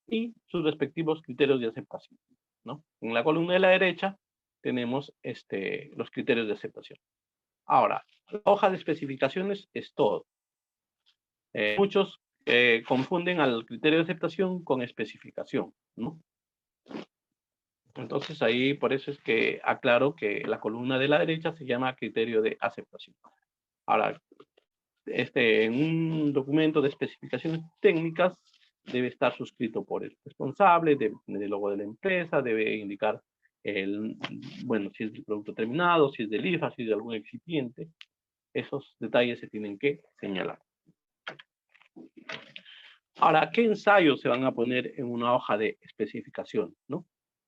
y sus respectivos criterios de aceptación, ¿no? En la columna de la derecha tenemos los criterios de aceptación. Ahora, la hoja de especificaciones es todo. Muchos confunden al criterio de aceptación con especificación, ¿no? Entonces ahí por eso es que aclaro que la columna de la derecha se llama criterio de aceptación. Ahora, en un documento de especificaciones técnicas debe estar suscrito por el responsable, debe tener el logo de la empresa, debe indicar bueno, si es del producto terminado, si es del IFA, si es de algún excipiente. Esos detalles se tienen que señalar. Ahora, ¿qué ensayos se van a poner en una hoja de especificación, ¿no?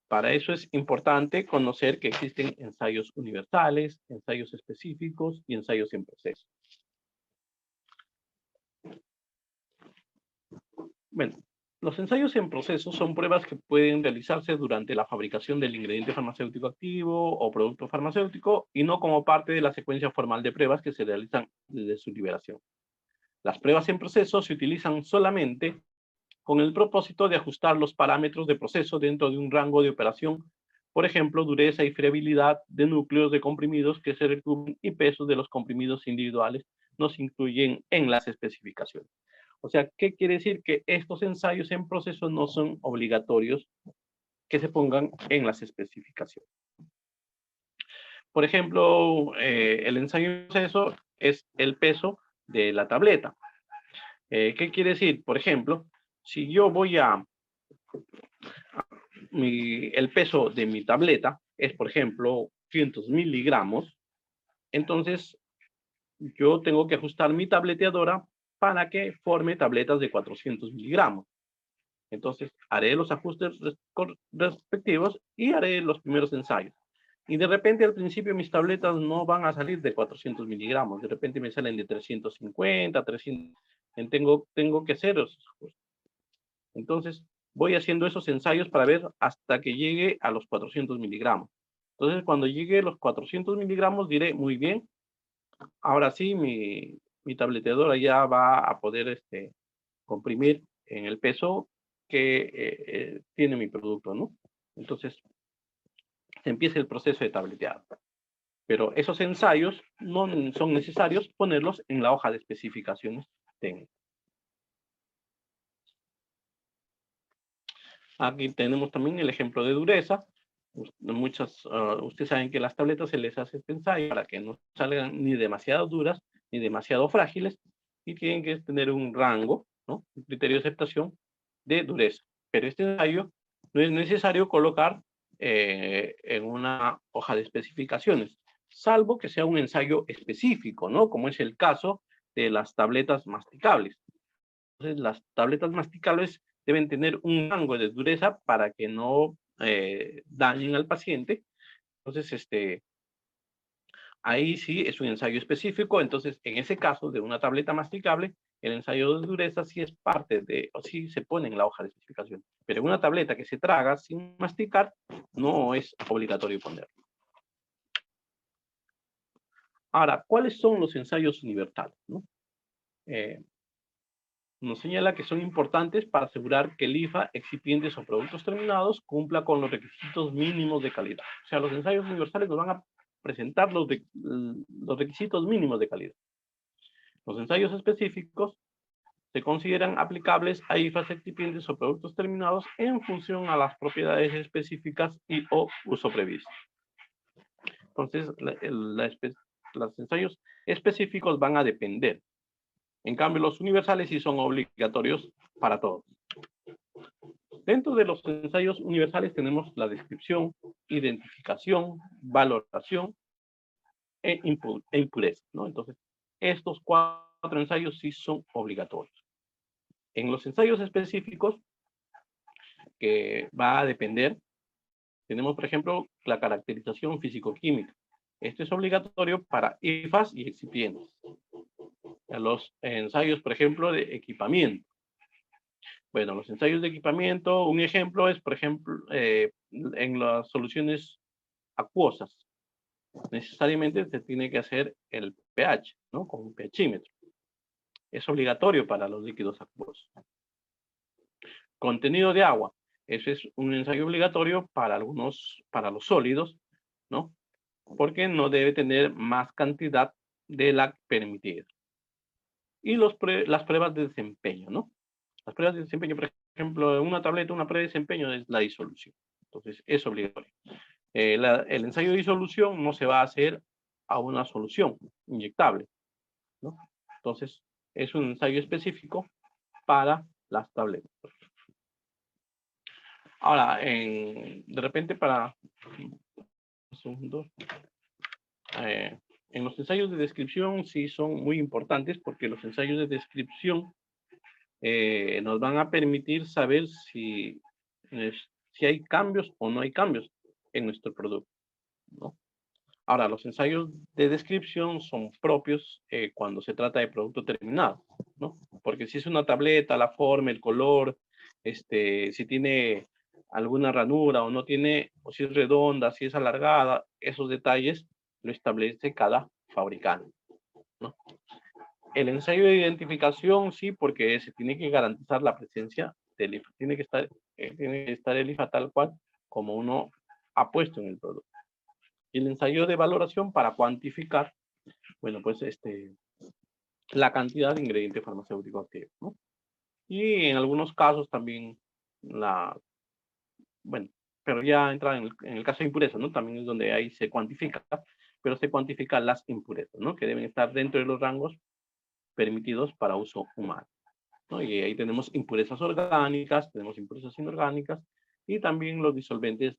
Para eso es importante conocer que existen ensayos universales, ensayos específicos y ensayos en proceso. Bueno, los ensayos en proceso son pruebas que pueden realizarse durante la fabricación del ingrediente farmacéutico activo o producto farmacéutico y no como parte de la secuencia formal de pruebas que se realizan desde su liberación. Las pruebas en proceso se utilizan solamente con el propósito de ajustar los parámetros de proceso dentro de un rango de operación, por ejemplo, dureza y friabilidad de núcleos de comprimidos que se recubren y pesos de los comprimidos individuales no se incluyen en las especificaciones. O sea, ¿qué quiere decir? Que estos ensayos en proceso no son obligatorios que se pongan en las especificaciones. Por ejemplo, el ensayo en proceso es el peso de la tableta. ¿Qué quiere decir? Por ejemplo, si yo voy el peso de mi tableta es, por ejemplo, 500 miligramos, entonces yo tengo que ajustar mi tableteadora para que forme tabletas de 400 miligramos. Entonces, haré los ajustes respectivos y haré los primeros ensayos. Y de repente, al principio, mis tabletas no van a salir de 400 miligramos. De repente me salen de 350, 300. Tengo que hacer esos ajustes. Entonces, voy haciendo esos ensayos para ver hasta que llegue a los 400 miligramos. Entonces, cuando llegue a los 400 miligramos, diré, muy bien, ahora sí, mi tableteadora ya va a poder comprimir en el peso que tiene mi producto, ¿no? Entonces, se empieza el proceso de tableteado. Pero esos ensayos no son necesarios ponerlos en la hoja de especificaciones técnicas. Aquí tenemos también el ejemplo de dureza. Ustedes saben que las tabletas se les hace este ensayo para que no salgan ni demasiado duras ni demasiado frágiles y tienen que tener un rango, ¿no? Un criterio de aceptación de dureza. Pero este ensayo no es necesario colocar en una hoja de especificaciones, salvo que sea un ensayo específico, ¿no? Como es el caso de las tabletas masticables. Entonces, las tabletas masticables deben tener un rango de dureza para que no dañen al paciente. Entonces, ahí sí es un ensayo específico. Entonces, en ese caso de una tableta masticable, el ensayo de dureza sí es parte de, o sí se pone en la hoja de especificación. Pero en una tableta que se traga sin masticar, no es obligatorio ponerlo. Ahora, ¿cuáles son los ensayos universales, ¿no? Nos señala que son importantes para asegurar que el IFA, excipientes o productos terminados cumpla con los requisitos mínimos de calidad. O sea, los ensayos universales nos van a presentar los requisitos mínimos de calidad. Los ensayos específicos se consideran aplicables a IFAs, excipientes o productos terminados en función a las propiedades específicas y o uso previsto. Entonces, los ensayos específicos van a depender. En cambio, los universales sí son obligatorios para todos. Dentro de los ensayos universales tenemos la descripción, identificación, valoración e impureza, ¿no? Entonces, estos 4 ensayos sí son obligatorios. En los ensayos específicos, que va a depender, tenemos, por ejemplo, la caracterización físico-química. Esto es obligatorio para IFAs y excipientes. Los ensayos, por ejemplo, de equipamiento. Bueno, los ensayos de equipamiento, un ejemplo es, por ejemplo, en las soluciones acuosas. Necesariamente se tiene que hacer el pH, ¿no? Con un pHímetro. Es obligatorio para los líquidos acuosos. Contenido de agua. Ese es un ensayo obligatorio para los sólidos, ¿no? Porque no debe tener más cantidad de la permitida. Y las pruebas de desempeño, ¿no? Las pruebas de desempeño, por ejemplo, en una tableta, una prueba de desempeño es la disolución. Entonces, es obligatorio. El ensayo de disolución no se va a hacer a una solución inyectable, ¿no? Entonces, es un ensayo específico para las tabletas. Ahora, de repente un segundo, en los ensayos de descripción sí son muy importantes porque los ensayos de descripción nos van a permitir saber si hay cambios o no hay cambios en nuestro producto, ¿no? Ahora, los ensayos de descripción son propios cuando se trata de producto terminado, ¿no? Porque si es una tableta, la forma, el color, si tiene alguna ranura o no tiene, o si es redonda, si es alargada, esos detalles lo establece cada fabricante, ¿no? El ensayo de identificación, sí, porque se tiene que garantizar la presencia del IFA. Tiene que estar el IFA tal cual como uno ha puesto en el producto. Y el ensayo de valoración para cuantificar, bueno, pues la cantidad de ingrediente farmacéutico activo, ¿no? Y en algunos casos también bueno, pero ya entra en el caso de impurezas, ¿no? También es donde ahí se cuantifica, pero se cuantifican las impurezas, ¿no? Que deben estar dentro de los rangos permitidos para uso humano, ¿no? Y ahí tenemos impurezas orgánicas, tenemos impurezas inorgánicas y también los disolventes.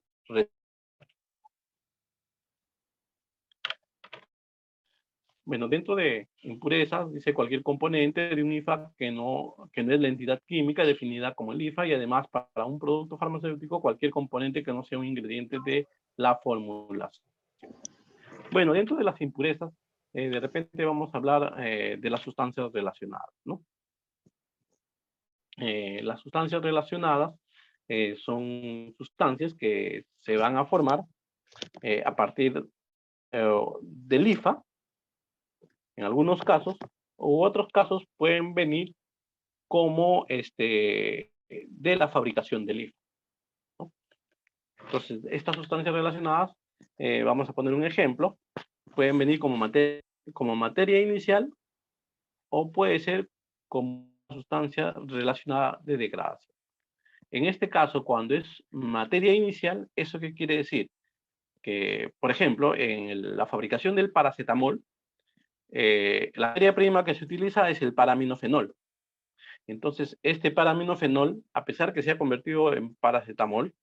Bueno, dentro de impurezas dice cualquier componente de un IFA que no es la entidad química definida como el IFA, y además para un producto farmacéutico cualquier componente que no sea un ingrediente de la formulación. Bueno, dentro de las impurezas, de repente vamos a hablar de las sustancias relacionadas, ¿no? Las sustancias relacionadas son sustancias que se van a formar a partir del IFA, en algunos casos, u otros casos pueden venir como de la fabricación del IFA, ¿no? Entonces, estas sustancias relacionadas, vamos a poner un ejemplo, pueden venir como materia inicial o puede ser como sustancia relacionada de degradación. En este caso, cuando es materia inicial, ¿eso qué quiere decir? Que, por ejemplo, en la fabricación del paracetamol, la materia prima que se utiliza es el paraminofenol. Entonces, este paraminofenol, a pesar que se ha convertido en paracetamol,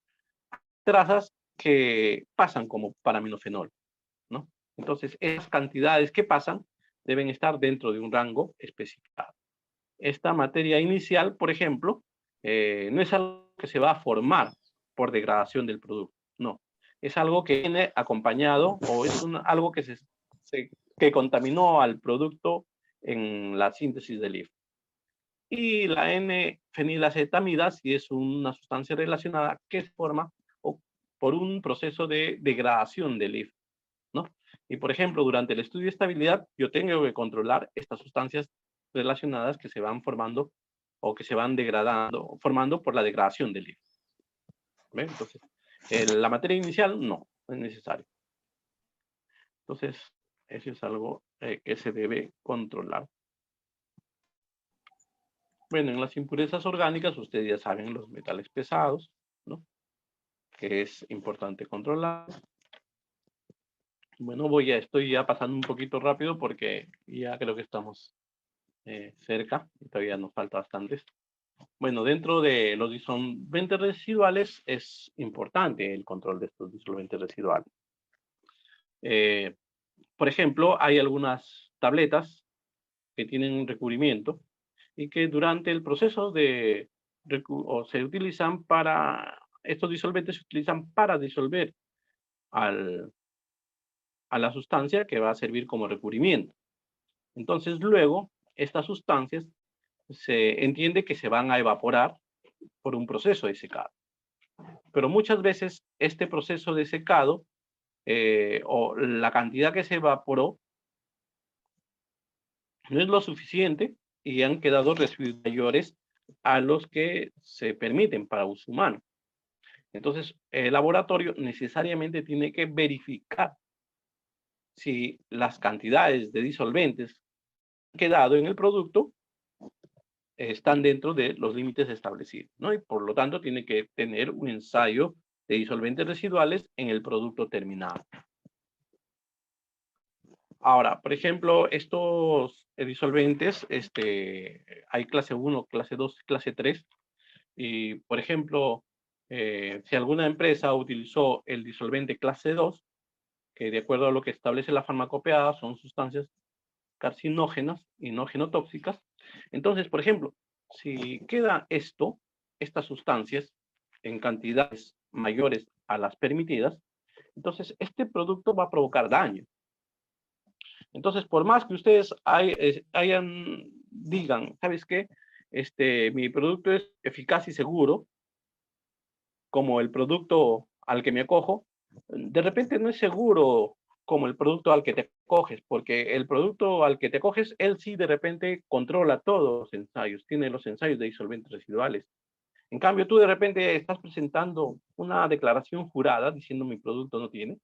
trazas que pasan como paraminofenol, ¿no? Entonces, esas cantidades que pasan deben estar dentro de un rango especificado. Esta materia inicial, por ejemplo, no es algo que se va a formar por degradación del producto, no. Es algo que viene acompañado o es algo que que contaminó al producto en la síntesis del IFA. Y la N-fenilacetamida sí es una sustancia relacionada que se forma por un proceso de degradación del IFA, ¿no? Y por ejemplo, durante el estudio de estabilidad, yo tengo que controlar estas sustancias relacionadas que se van formando o que se van degradando, formando por la degradación del IFA. ¿Ven? Entonces, la materia inicial no es necesario. Entonces, eso es algo que se debe controlar. Bueno, en las impurezas orgánicas, ustedes ya saben los metales pesados, ¿no? Que es importante controlar. Bueno, estoy ya pasando un poquito rápido porque ya creo que estamos cerca y todavía nos falta bastantes. Bueno, dentro de los disolventes residuales es importante el control de estos disolventes residuales. Por ejemplo, hay algunas tabletas que tienen un recubrimiento y que durante el proceso se utilizan estos disolventes se utilizan para disolver a la sustancia que va a servir como recubrimiento. Entonces, luego, estas sustancias se entiende que se van a evaporar por un proceso de secado. Pero muchas veces este proceso de secado o la cantidad que se evaporó no es lo suficiente y han quedado residuos mayores a los que se permiten para uso humano. Entonces, el laboratorio necesariamente tiene que verificar si las cantidades de disolventes que han quedado en el producto están dentro de los límites establecidos, ¿no? Y por lo tanto tiene que tener un ensayo de disolventes residuales en el producto terminado. Ahora, por ejemplo, estos disolventes, hay clase 1, clase 2, clase 3. Y, por ejemplo, si alguna empresa utilizó el disolvente clase 2, que de acuerdo a lo que establece la farmacopeada son sustancias carcinógenas y no genotóxicas. Entonces, por ejemplo, si queda estas sustancias en cantidades mayores a las permitidas, entonces este producto va a provocar daño. Entonces, por más que ustedes digan, ¿sabes qué? Mi producto es eficaz y seguro, como el producto al que me acojo, de repente no es seguro como el producto al que te acoges, porque el producto al que te acoges, él sí de repente controla todos los ensayos, tiene los ensayos de disolventes residuales. En cambio, tú de repente estás presentando una declaración jurada diciendo mi producto no tiene.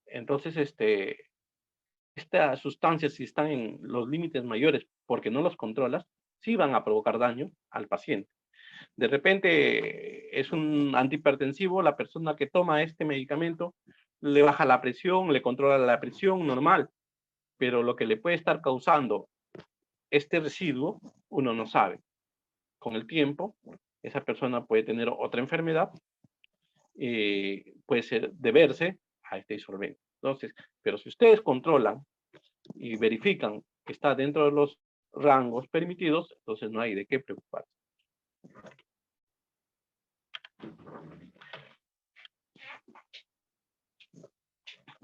Entonces, estas sustancias, si están en los límites mayores porque no los controlas, sí van a provocar daño al paciente. De repente es un antihipertensivo, la persona que toma este medicamento le baja la presión, le controla la presión normal, pero lo que le puede estar causando este residuo, uno no sabe. Con el tiempo, esa persona puede tener otra enfermedad, puede ser deberse a este disolvente. Entonces, pero si ustedes controlan y verifican que está dentro de los rangos permitidos, entonces no hay de qué preocuparse.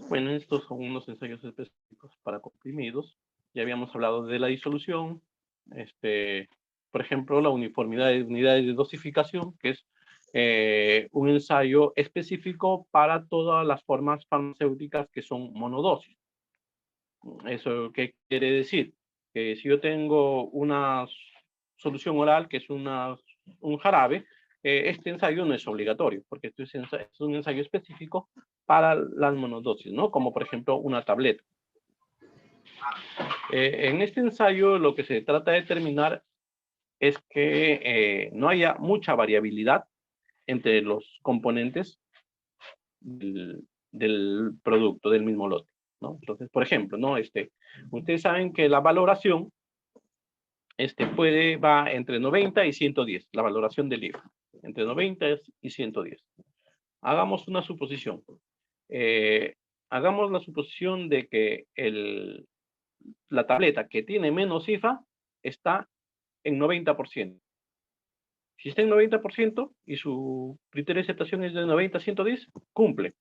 Bueno, estos son unos ensayos específicos para comprimidos. Ya habíamos hablado de la disolución, por ejemplo, la uniformidad de unidades de dosificación, que es un ensayo específico para todas las formas farmacéuticas que son monodosis. ¿Eso qué quiere decir? Que si yo tengo una solución oral, que es un jarabe, este ensayo no es obligatorio, porque este es un ensayo específico para las monodosis, ¿no? Como por ejemplo una tableta. En este ensayo lo que se trata de determinar es que no haya mucha variabilidad entre los componentes del producto, del mismo lote, ¿no? Entonces, por ejemplo, ¿no? Ustedes saben que la valoración va entre 90 y 110, la valoración del IVA, entre 90 y 110. Hagamos una suposición. Hagamos la suposición de que la tableta que tiene menos IFA está en 90%. Si está en 90% y su criterio de aceptación es de 90 a 110, cumple.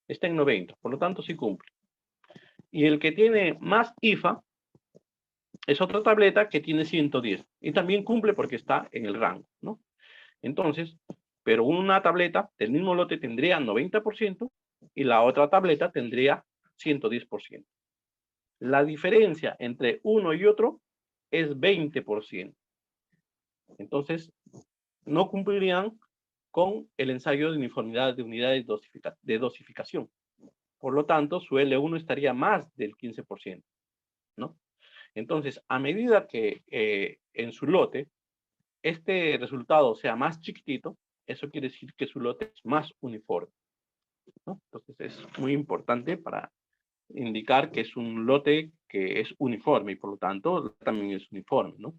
Está en 90, por lo tanto sí cumple. Y el que tiene más IFA es otra tableta que tiene 110 y también cumple porque está en el rango, ¿no? Entonces, pero una tableta del mismo lote tendría 90% y la otra tableta tendría 110%. La diferencia entre uno y otro es 20%. Entonces, no cumplirían con el ensayo de uniformidad de unidades de dosificación. Por lo tanto, su L1 estaría más del 15%, ¿no? Entonces, a medida que en su lote este resultado sea más chiquitito, eso quiere decir que su lote es más uniforme, ¿no? Entonces, es muy importante para indicar que es un lote que es uniforme y por lo tanto también es uniforme, ¿no?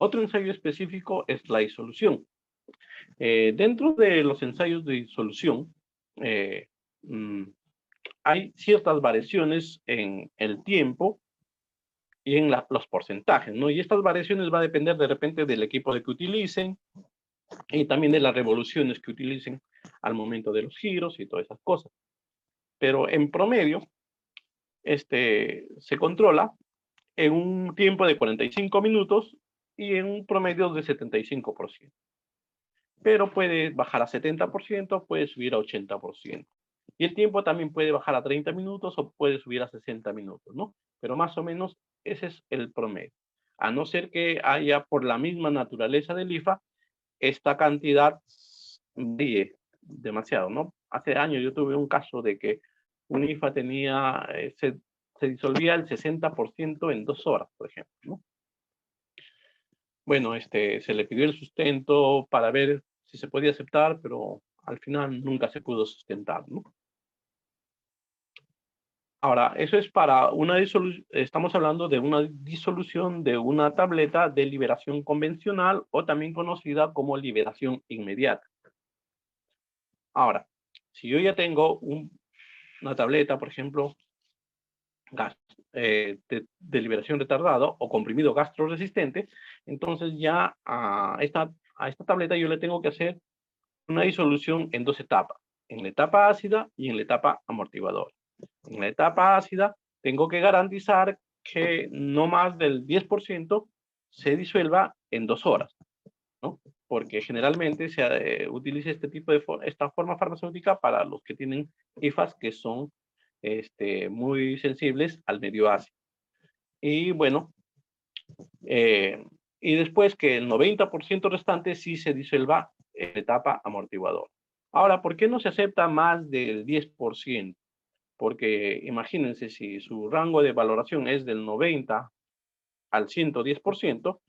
Otro ensayo específico es la disolución. Dentro de los ensayos de disolución hay ciertas variaciones en el tiempo y en los porcentajes, ¿no? Y estas variaciones va a depender de repente del equipo que utilicen y también de las revoluciones que utilicen al momento de los giros y todas esas cosas. Pero en promedio, se controla en un tiempo de 45 minutos y en un promedio de 75%. Pero puede bajar a 70%, puede subir a 80%. Y el tiempo también puede bajar a 30 minutos o puede subir a 60 minutos, ¿no? Pero más o menos ese es el promedio. A no ser que haya, por la misma naturaleza del IFA, esta cantidad varíe demasiado, ¿no? Hace años yo tuve un caso de que un IFA tenía, se disolvía el 60% en 2 horas, por ejemplo, ¿no? Bueno, se le pidió el sustento para ver si se podía aceptar, pero al final nunca se pudo sustentar, ¿no? Ahora, eso es para una disolución, estamos hablando de una disolución de una tableta de liberación convencional o también conocida como liberación inmediata. Ahora, si yo ya tengo una tableta, por ejemplo, de liberación retardada o comprimido gastroresistente, entonces ya a esta tableta yo le tengo que hacer una disolución en 2 etapas, en la etapa ácida y en la etapa amortiguadora. En la etapa ácida tengo que garantizar que no más del 10% se disuelva en 2 horas, ¿no? Porque generalmente se utiliza esta forma farmacéutica para los que tienen IFAs que son muy sensibles al medio ácido. Y bueno, Y después que el 90% restante sí se disuelva en la etapa amortiguador. Ahora, ¿por qué no se acepta más del 10%? Porque imagínense, si su rango de valoración es del 90 al 110%,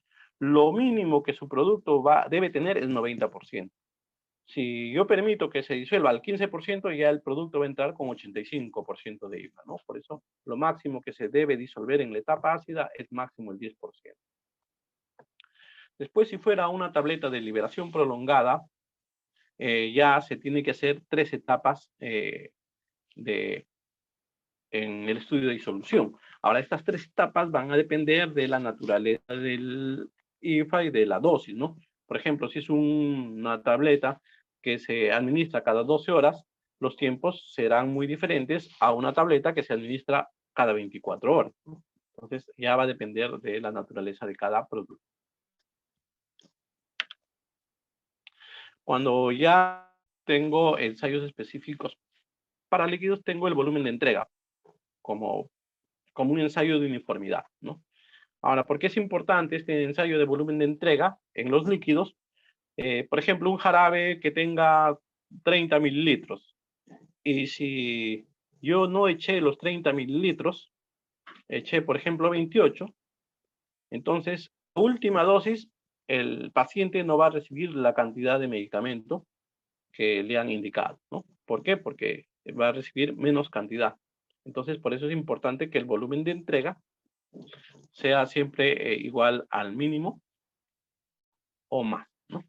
lo mínimo que su producto debe tener es 90%. Si yo permito que se disuelva al 15%, ya el producto va a entrar con 85% de IVA, ¿no? Por eso, lo máximo que se debe disolver en la etapa ácida es máximo el 10%. Después, si fuera una tableta de liberación prolongada, ya se tiene que hacer 3 etapas en el estudio de disolución. Ahora, estas 3 etapas van a depender de la naturaleza del IFA y de la dosis, ¿no? Por ejemplo, si es una tableta que se administra cada 12 horas, los tiempos serán muy diferentes a una tableta que se administra cada 24 horas, ¿no? Entonces, ya va a depender de la naturaleza de cada producto. Cuando ya tengo ensayos específicos para líquidos, tengo el volumen de entrega como un ensayo de uniformidad, ¿no? Ahora, ¿por qué es importante este ensayo de volumen de entrega en los líquidos? Por ejemplo, un jarabe que tenga 30 mililitros. Y si yo no eché los 30 mililitros, eché, por ejemplo, 28, entonces, la última dosis, el paciente no va a recibir la cantidad de medicamento que le han indicado, ¿no? ¿Por qué? Porque va a recibir menos cantidad. Entonces, por eso es importante que el volumen de entrega sea siempre igual al mínimo o más, ¿no?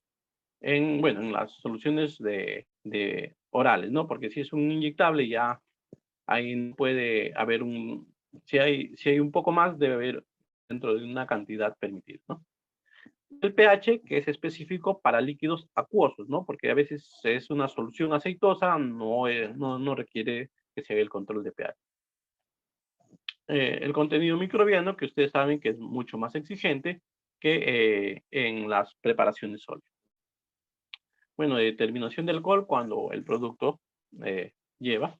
Bueno, en las soluciones de orales, ¿no? Porque si es un inyectable, ya ahí puede haber si hay un poco más, debe haber dentro de una cantidad permitida, ¿no? El pH, que es específico para líquidos acuosos, ¿no? Porque a veces es una solución aceitosa, no requiere que se haga el control de pH. El contenido microbiano, que ustedes saben que es mucho más exigente que en las preparaciones sólidas. Bueno, determinación de alcohol cuando el producto lleva.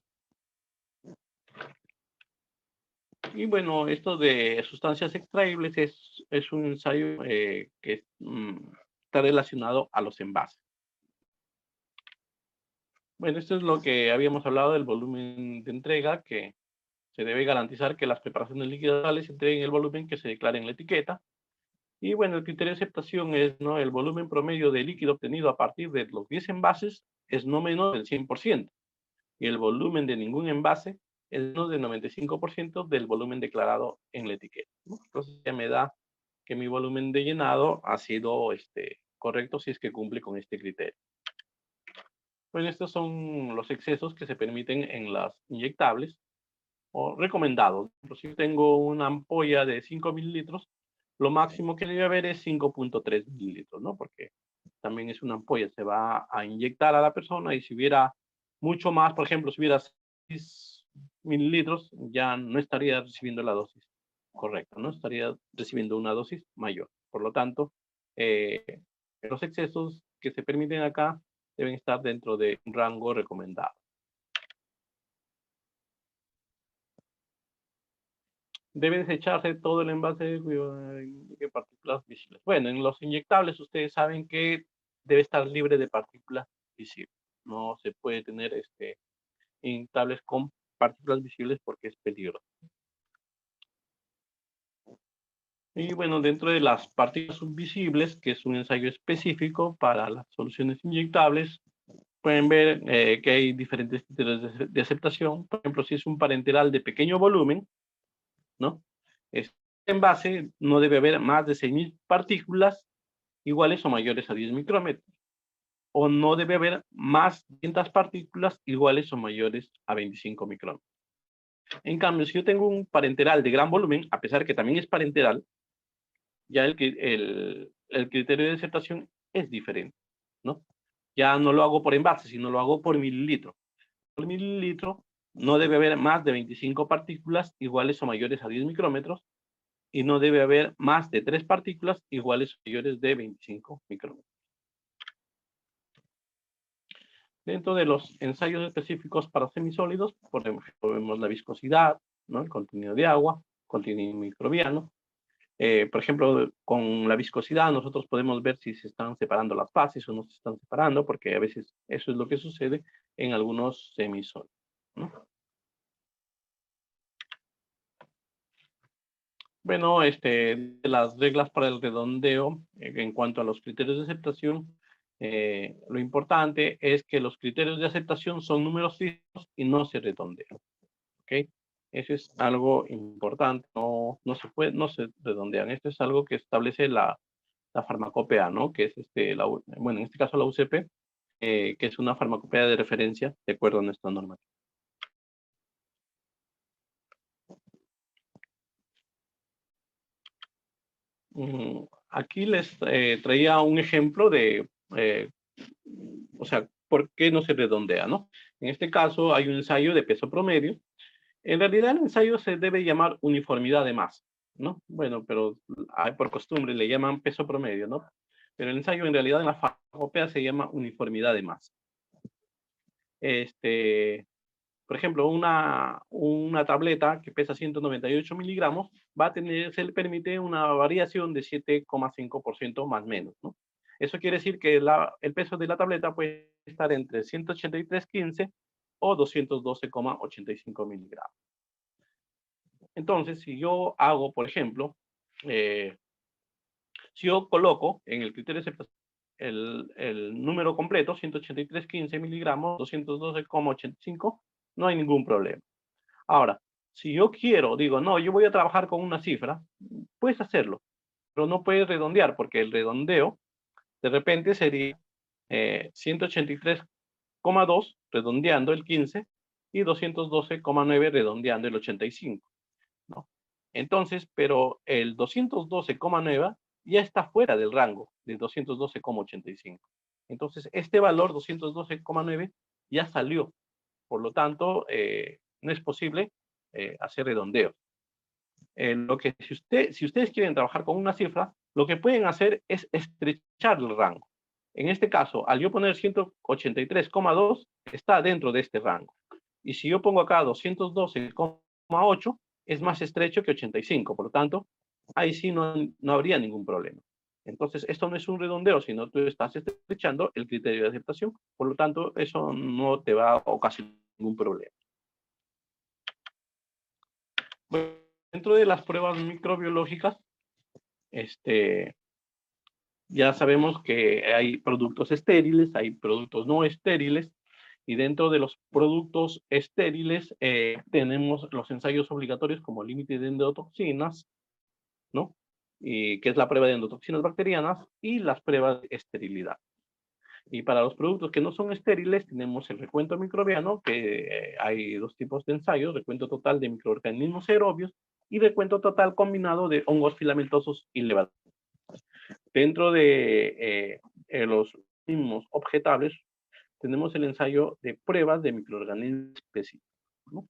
Y bueno, esto de sustancias extraíbles es un ensayo que está relacionado a los envases. Bueno, esto es lo que habíamos hablado del volumen de entrega, que se debe garantizar que las preparaciones líquidas se entreguen el volumen que se declara en la etiqueta. Y bueno, el criterio de aceptación es, ¿no? El volumen promedio de líquido obtenido a partir de los 10 envases es no menos del 100%. Y el volumen de ningún envase es menos del 95% del volumen declarado en la etiqueta, ¿no? Entonces ya me da que mi volumen de llenado ha sido correcto si es que cumple con este criterio. Bueno, estos son los excesos que se permiten en las inyectables o recomendados. Si tengo una ampolla de 5 mililitros, lo máximo que debe haber es 5.3 mililitros, ¿no? Porque también es una ampolla, se va a inyectar a la persona y si hubiera mucho más, por ejemplo, si hubiera 6 mililitros, ya no estaría recibiendo la dosis correcta, ¿no? Estaría recibiendo una dosis mayor. Por lo tanto, los excesos que se permiten acá deben estar dentro de un rango recomendado. Debe desecharse todo el envase de partículas visibles. Bueno, en los inyectables ustedes saben que debe estar libre de partículas visibles. No se puede tener inyectables con partículas visibles porque es peligroso. Y bueno, dentro de las partículas subvisibles, que es un ensayo específico para las soluciones inyectables, pueden ver que hay diferentes criterios de aceptación. Por ejemplo, si es un parenteral de pequeño volumen, ¿no? Este envase no debe haber más de 6.000 partículas iguales o mayores a 10 micrómetros. O no debe haber más de 500 partículas iguales o mayores a 25 micrómetros. En cambio, si yo tengo un parenteral de gran volumen, a pesar que también es parenteral, ya el criterio de aceptación es diferente, ¿no? Ya no lo hago por envase, sino lo hago por mililitro. Por mililitro no debe haber más de 25 partículas iguales o mayores a 10 micrómetros y no debe haber más de 3 partículas iguales o mayores de 25 micrómetros. Dentro de los ensayos específicos para semisólidos, vemos la viscosidad, ¿no? El contenido de agua, contenido microbiano. Por ejemplo, con la viscosidad nosotros podemos ver si se están separando las fases o no se están separando, porque a veces eso es lo que sucede en algunos semisólidos, ¿no? Bueno, las reglas para el redondeo, en cuanto a los criterios de aceptación, lo importante es que los criterios de aceptación son números fijos y no se redondean, ¿ok? Eso es algo importante, no se redondean. Esto es algo que establece la farmacopea, ¿no? Que es, bueno, en este caso la UCP, que es una farmacopea de referencia de acuerdo a nuestra normativa. Aquí les traía un ejemplo de, o sea, ¿por qué no se redondea, no? En este caso hay un ensayo de peso promedio. En realidad el ensayo se debe llamar uniformidad de masa, ¿no? Bueno, pero por costumbre le llaman peso promedio, ¿no? Pero el ensayo en realidad en la farmacopea se llama uniformidad de masa. Por ejemplo, una tableta que pesa 198 miligramos se le permite una variación de 7,5% más o menos, ¿no? Eso quiere decir que el peso de la tableta puede estar entre 183,15 o 212,85 miligramos. Entonces, si yo hago, por ejemplo, si yo coloco en el criterio de aceptación el número completo, 183,15 miligramos, 212,85, no hay ningún problema. Ahora, si yo digo, no, yo voy a trabajar con una cifra, puedes hacerlo, pero no puedes redondear, porque el redondeo de repente sería 183,2 redondeando el 15 y 212,9 redondeando el 85, ¿no? Entonces, pero el 212,9 ya está fuera del rango de 212,85. Entonces, este valor 212,9 ya salió. Por lo tanto, no es posible hacer redondeo. Si ustedes quieren trabajar con una cifra, lo que pueden hacer es estrechar el rango. En este caso, al yo poner 183,2, está dentro de este rango. Y si yo pongo acá 212,8, es más estrecho que 85. Por lo tanto, ahí sí no habría ningún problema. Entonces, esto no es un redondeo, sino tú estás estrechando el criterio de aceptación. Por lo tanto, eso no te va a ocasionar ningún problema. Bueno, dentro de las pruebas microbiológicas, ya sabemos que hay productos estériles, hay productos no estériles, y dentro de los productos estériles tenemos los ensayos obligatorios como límite de endotoxinas, ¿no? Y que es la prueba de endotoxinas bacterianas y las pruebas de esterilidad. Y para los productos que no son estériles tenemos el recuento microbiano, que hay dos tipos de ensayos, recuento total de microorganismos aerobios y recuento total combinado de hongos filamentosos y levaduras. Dentro de los mismos objetables tenemos el ensayo de pruebas de microorganismos específicos, ¿no?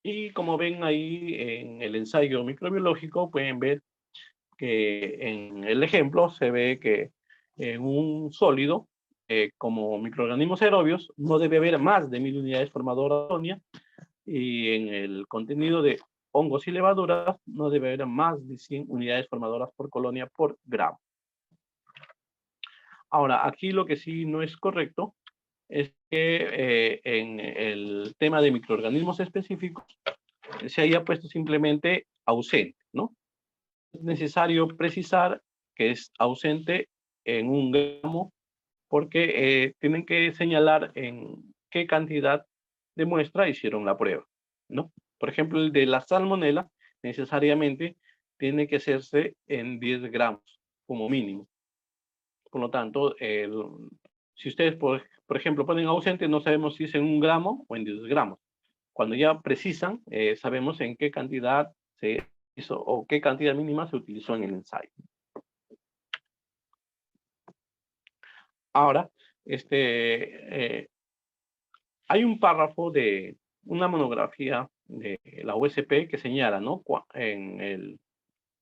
Y como ven ahí en el ensayo microbiológico, pueden ver que en el ejemplo se ve que en un sólido, como microorganismos aerobios, no debe haber más de 1000 unidades formadoras de colonia, y en el contenido de hongos y levaduras no debe haber más de 100 unidades formadoras por colonia por gramo. Ahora, aquí lo que sí no es correcto es que en el tema de microorganismos específicos se haya puesto simplemente ausente, ¿no? Es necesario precisar que es ausente en 1 gramo porque tienen que señalar en qué cantidad de muestra hicieron la prueba, ¿no? Por ejemplo, el de la salmonela necesariamente tiene que hacerse en 10 gramos como mínimo. Por lo tanto, si ustedes, por ejemplo, ponen ausente, no sabemos si es en 1 gramo o en 10 gramos. Cuando ya precisan, sabemos en qué cantidad se hizo o qué cantidad mínima se utilizó en el ensayo. Ahora, hay un párrafo de una monografía de la USP que señala, ¿no?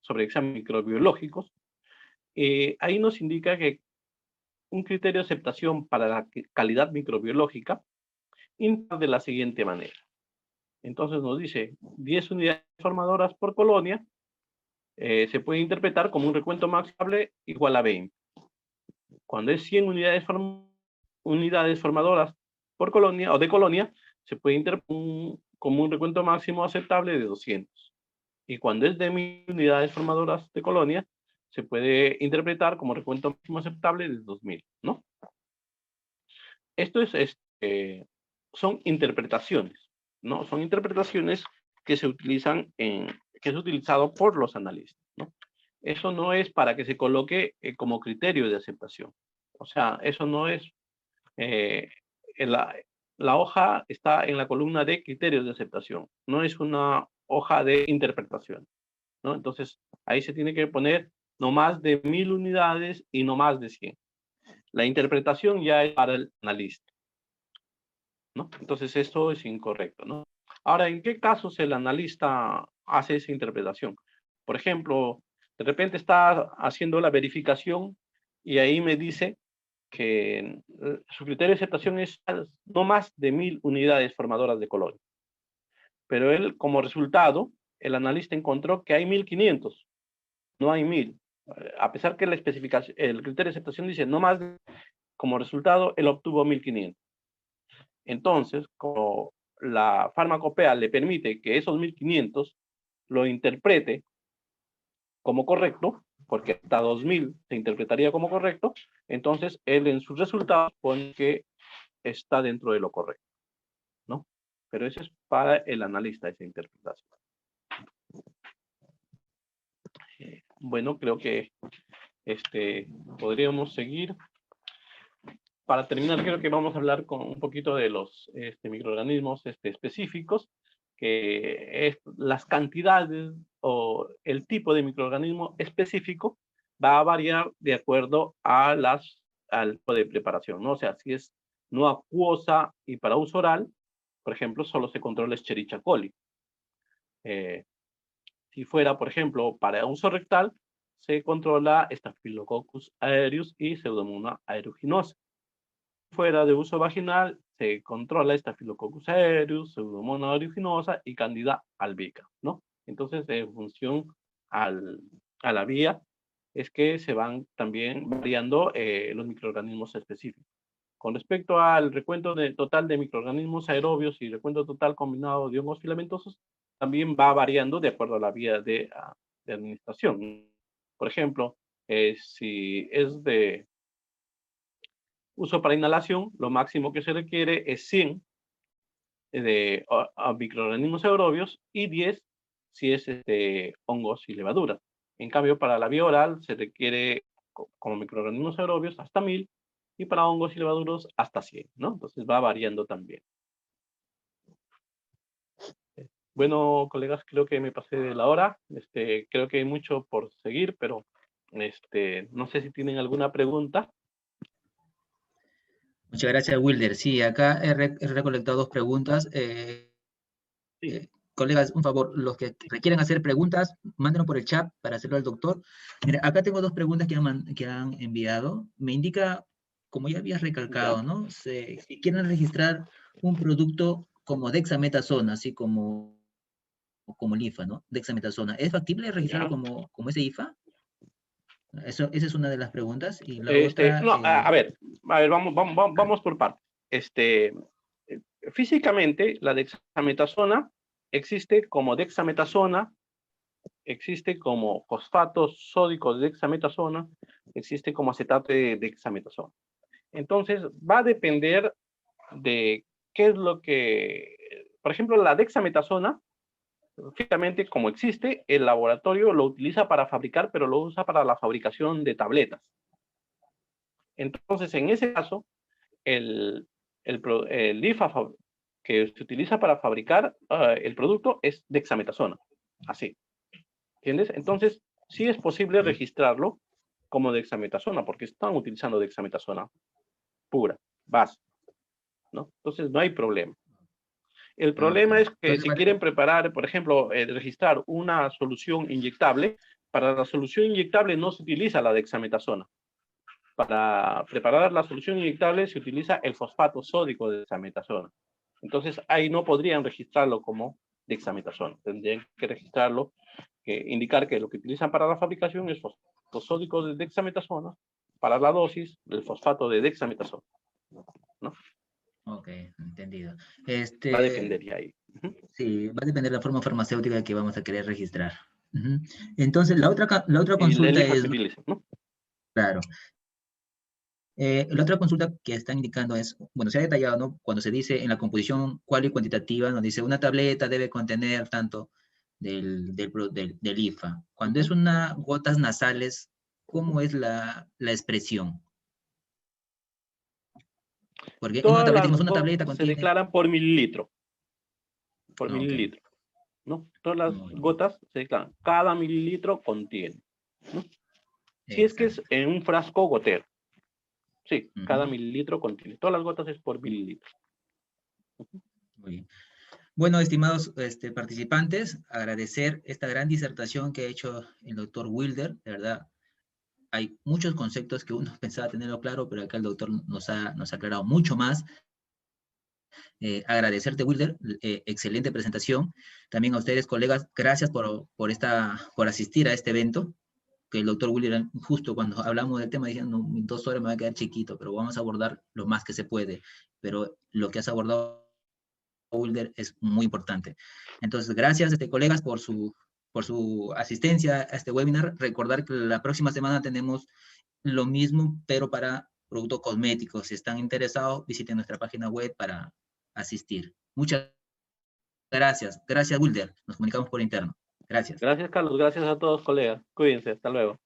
Sobre exámenes microbiológicos. Ahí nos indica que un criterio de aceptación para la calidad microbiológica indica de la siguiente manera. Entonces nos dice 10 unidades formadoras por colonia, se puede interpretar como un recuento maximable igual a 20. Cuando es 100 unidades formadoras por colonia o de colonia, se puede interpretar como un recuento máximo aceptable de 200. Y cuando es de 1000 unidades formadoras de colonia, se puede interpretar como recuento máximo aceptable de 2000, ¿no? Esto son interpretaciones, ¿no? Son interpretaciones que se utilizan que es utilizado por los analistas, ¿no? Eso no es para que se coloque como criterio de aceptación. O sea, eso no es... la hoja está en la columna de criterios de aceptación, no es una hoja de interpretación, ¿no? Entonces, ahí se tiene que poner no más de 1000 unidades y no más de 100. La interpretación ya es para el analista, ¿no? Entonces, esto es incorrecto, ¿no? Ahora, ¿en qué casos el analista hace esa interpretación? Por ejemplo, de repente está haciendo la verificación y ahí me dice que su criterio de aceptación es no más de 1000 unidades formadoras de colonia. Pero él, como resultado, el analista encontró que hay 1500, no hay 1000. A pesar que la especificación, el criterio de aceptación dice no más, como resultado, él obtuvo 1500. Entonces, como la farmacopea le permite que esos 1500 lo interprete como correcto, porque hasta 2000 se interpretaría como correcto, entonces él en sus resultados pone que está dentro de lo correcto, ¿no? Pero eso es para el analista, esa interpretación. Bueno, creo que podríamos seguir. Para terminar, creo que vamos a hablar con un poquito de los microorganismos específicos, que es las cantidades o el tipo de microorganismo específico va a variar de acuerdo a al tipo de preparación, ¿no? O sea, si es no acuosa y para uso oral, por ejemplo, solo se controla Escherichia coli. Si fuera, por ejemplo, para uso rectal, se controla Staphylococcus aureus y Pseudomonas aeruginosa. Fuera de uso vaginal, se controla Staphylococcus aureus, Pseudomonas aeruginosa y Candida albicans, ¿no? Entonces, en función a la vía, es que se van también variando los microorganismos específicos. Con respecto al recuento total de microorganismos aerobios y recuento total combinado de hongos filamentosos, también va variando de acuerdo a la vía de administración. Por ejemplo, si es de uso para inhalación, lo máximo que se requiere es 100 de microorganismos aerobios y 10 si es hongos y levaduras. En cambio, para la vía oral se requiere como microorganismos aerobios hasta 1000 y para hongos y levaduras hasta 100, ¿no? Entonces va variando también. Bueno, colegas, creo que me pasé de la hora. Creo que hay mucho por seguir, pero no sé si tienen alguna pregunta. Muchas gracias, Wilder. Sí, acá he recolectado dos preguntas. Sí. Colegas, un favor, los que requieran hacer preguntas, mándenlo por el chat para hacerlo al doctor. Mira, acá tengo dos preguntas que han enviado. Me indica, como ya habías recalcado, Ya. ¿no? Si quieren registrar un producto como dexametasona, así como el IFA, ¿no? Dexametasona. ¿Es factible registrarlo Ya. como ese IFA? Esa es una de las preguntas. Y la otra, No, a ver, vamos por partes. Físicamente, la dexametasona existe como dexametasona, existe como fosfato sódico de dexametasona, existe como acetato de dexametasona. Entonces, va a depender de qué es lo que... Por ejemplo, la dexametasona, físicamente como existe, el laboratorio lo utiliza para fabricar, pero lo usa para la fabricación de tabletas. Entonces, en ese caso, el IFA que se utiliza para fabricar el producto es dexametasona. Así. ¿Entiendes? Entonces, sí es posible registrarlo como dexametasona, porque están utilizando dexametasona pura, base, ¿no? Entonces, no hay problema. El problema es que Entonces, si quieren preparar, por ejemplo, registrar una solución inyectable, para la solución inyectable no se utiliza la dexametasona. Para preparar la solución inyectable se utiliza el fosfato sódico de dexametasona. Entonces, ahí no podrían registrarlo como dexametasona. Tendrían que registrarlo, indicar que lo que utilizan para la fabricación es fosfato sódico de dexametasona, para la dosis del fosfato de dexametasona, ¿no? Ok, entendido. Va a depender de ahí. Sí, va a depender de la forma farmacéutica que vamos a querer registrar. Entonces, la otra Y el consulta IFA se es, utiliza, ¿no? claro, la otra consulta que están indicando es, bueno, se ha detallado, ¿no? Cuando se dice en la composición cual y cuantitativa, nos dice una tableta debe contener tanto del IFA. Cuando es una gotas nasales, ¿cómo es la expresión? Porque en una Todas tableta las decimos una tableta gotas se contiene... declaran por mililitro, Ok, ¿no? Todas las muy bien, gotas se declaran, cada mililitro contiene, ¿no? Si es que es exacto. en un frasco gotero, sí, cada Ujú, mililitro contiene. Todas las gotas es por mililitro. muy bien. Bueno, estimados participantes, agradecer esta gran disertación que ha hecho el doctor Wilder. De verdad, hay muchos conceptos que uno pensaba tenerlo claro, pero acá el doctor nos ha aclarado mucho más. Agradecerte, Wilder, excelente presentación. También a ustedes, colegas, gracias por asistir a este evento. Que el doctor Wilder, justo cuando hablamos del tema, dijeron, no, en 2 horas me va a quedar chiquito, pero vamos a abordar lo más que se puede. Pero lo que has abordado, Wilder, es muy importante. Entonces, gracias, colegas, por su asistencia a este webinar. Recordar que la próxima semana tenemos lo mismo, pero para productos cosméticos. Si están interesados, visiten nuestra página web para asistir. Muchas gracias. Gracias, Wilder. Nos comunicamos por interno. Gracias. Gracias, Carlos. Gracias a todos, colegas. Cuídense. Hasta luego.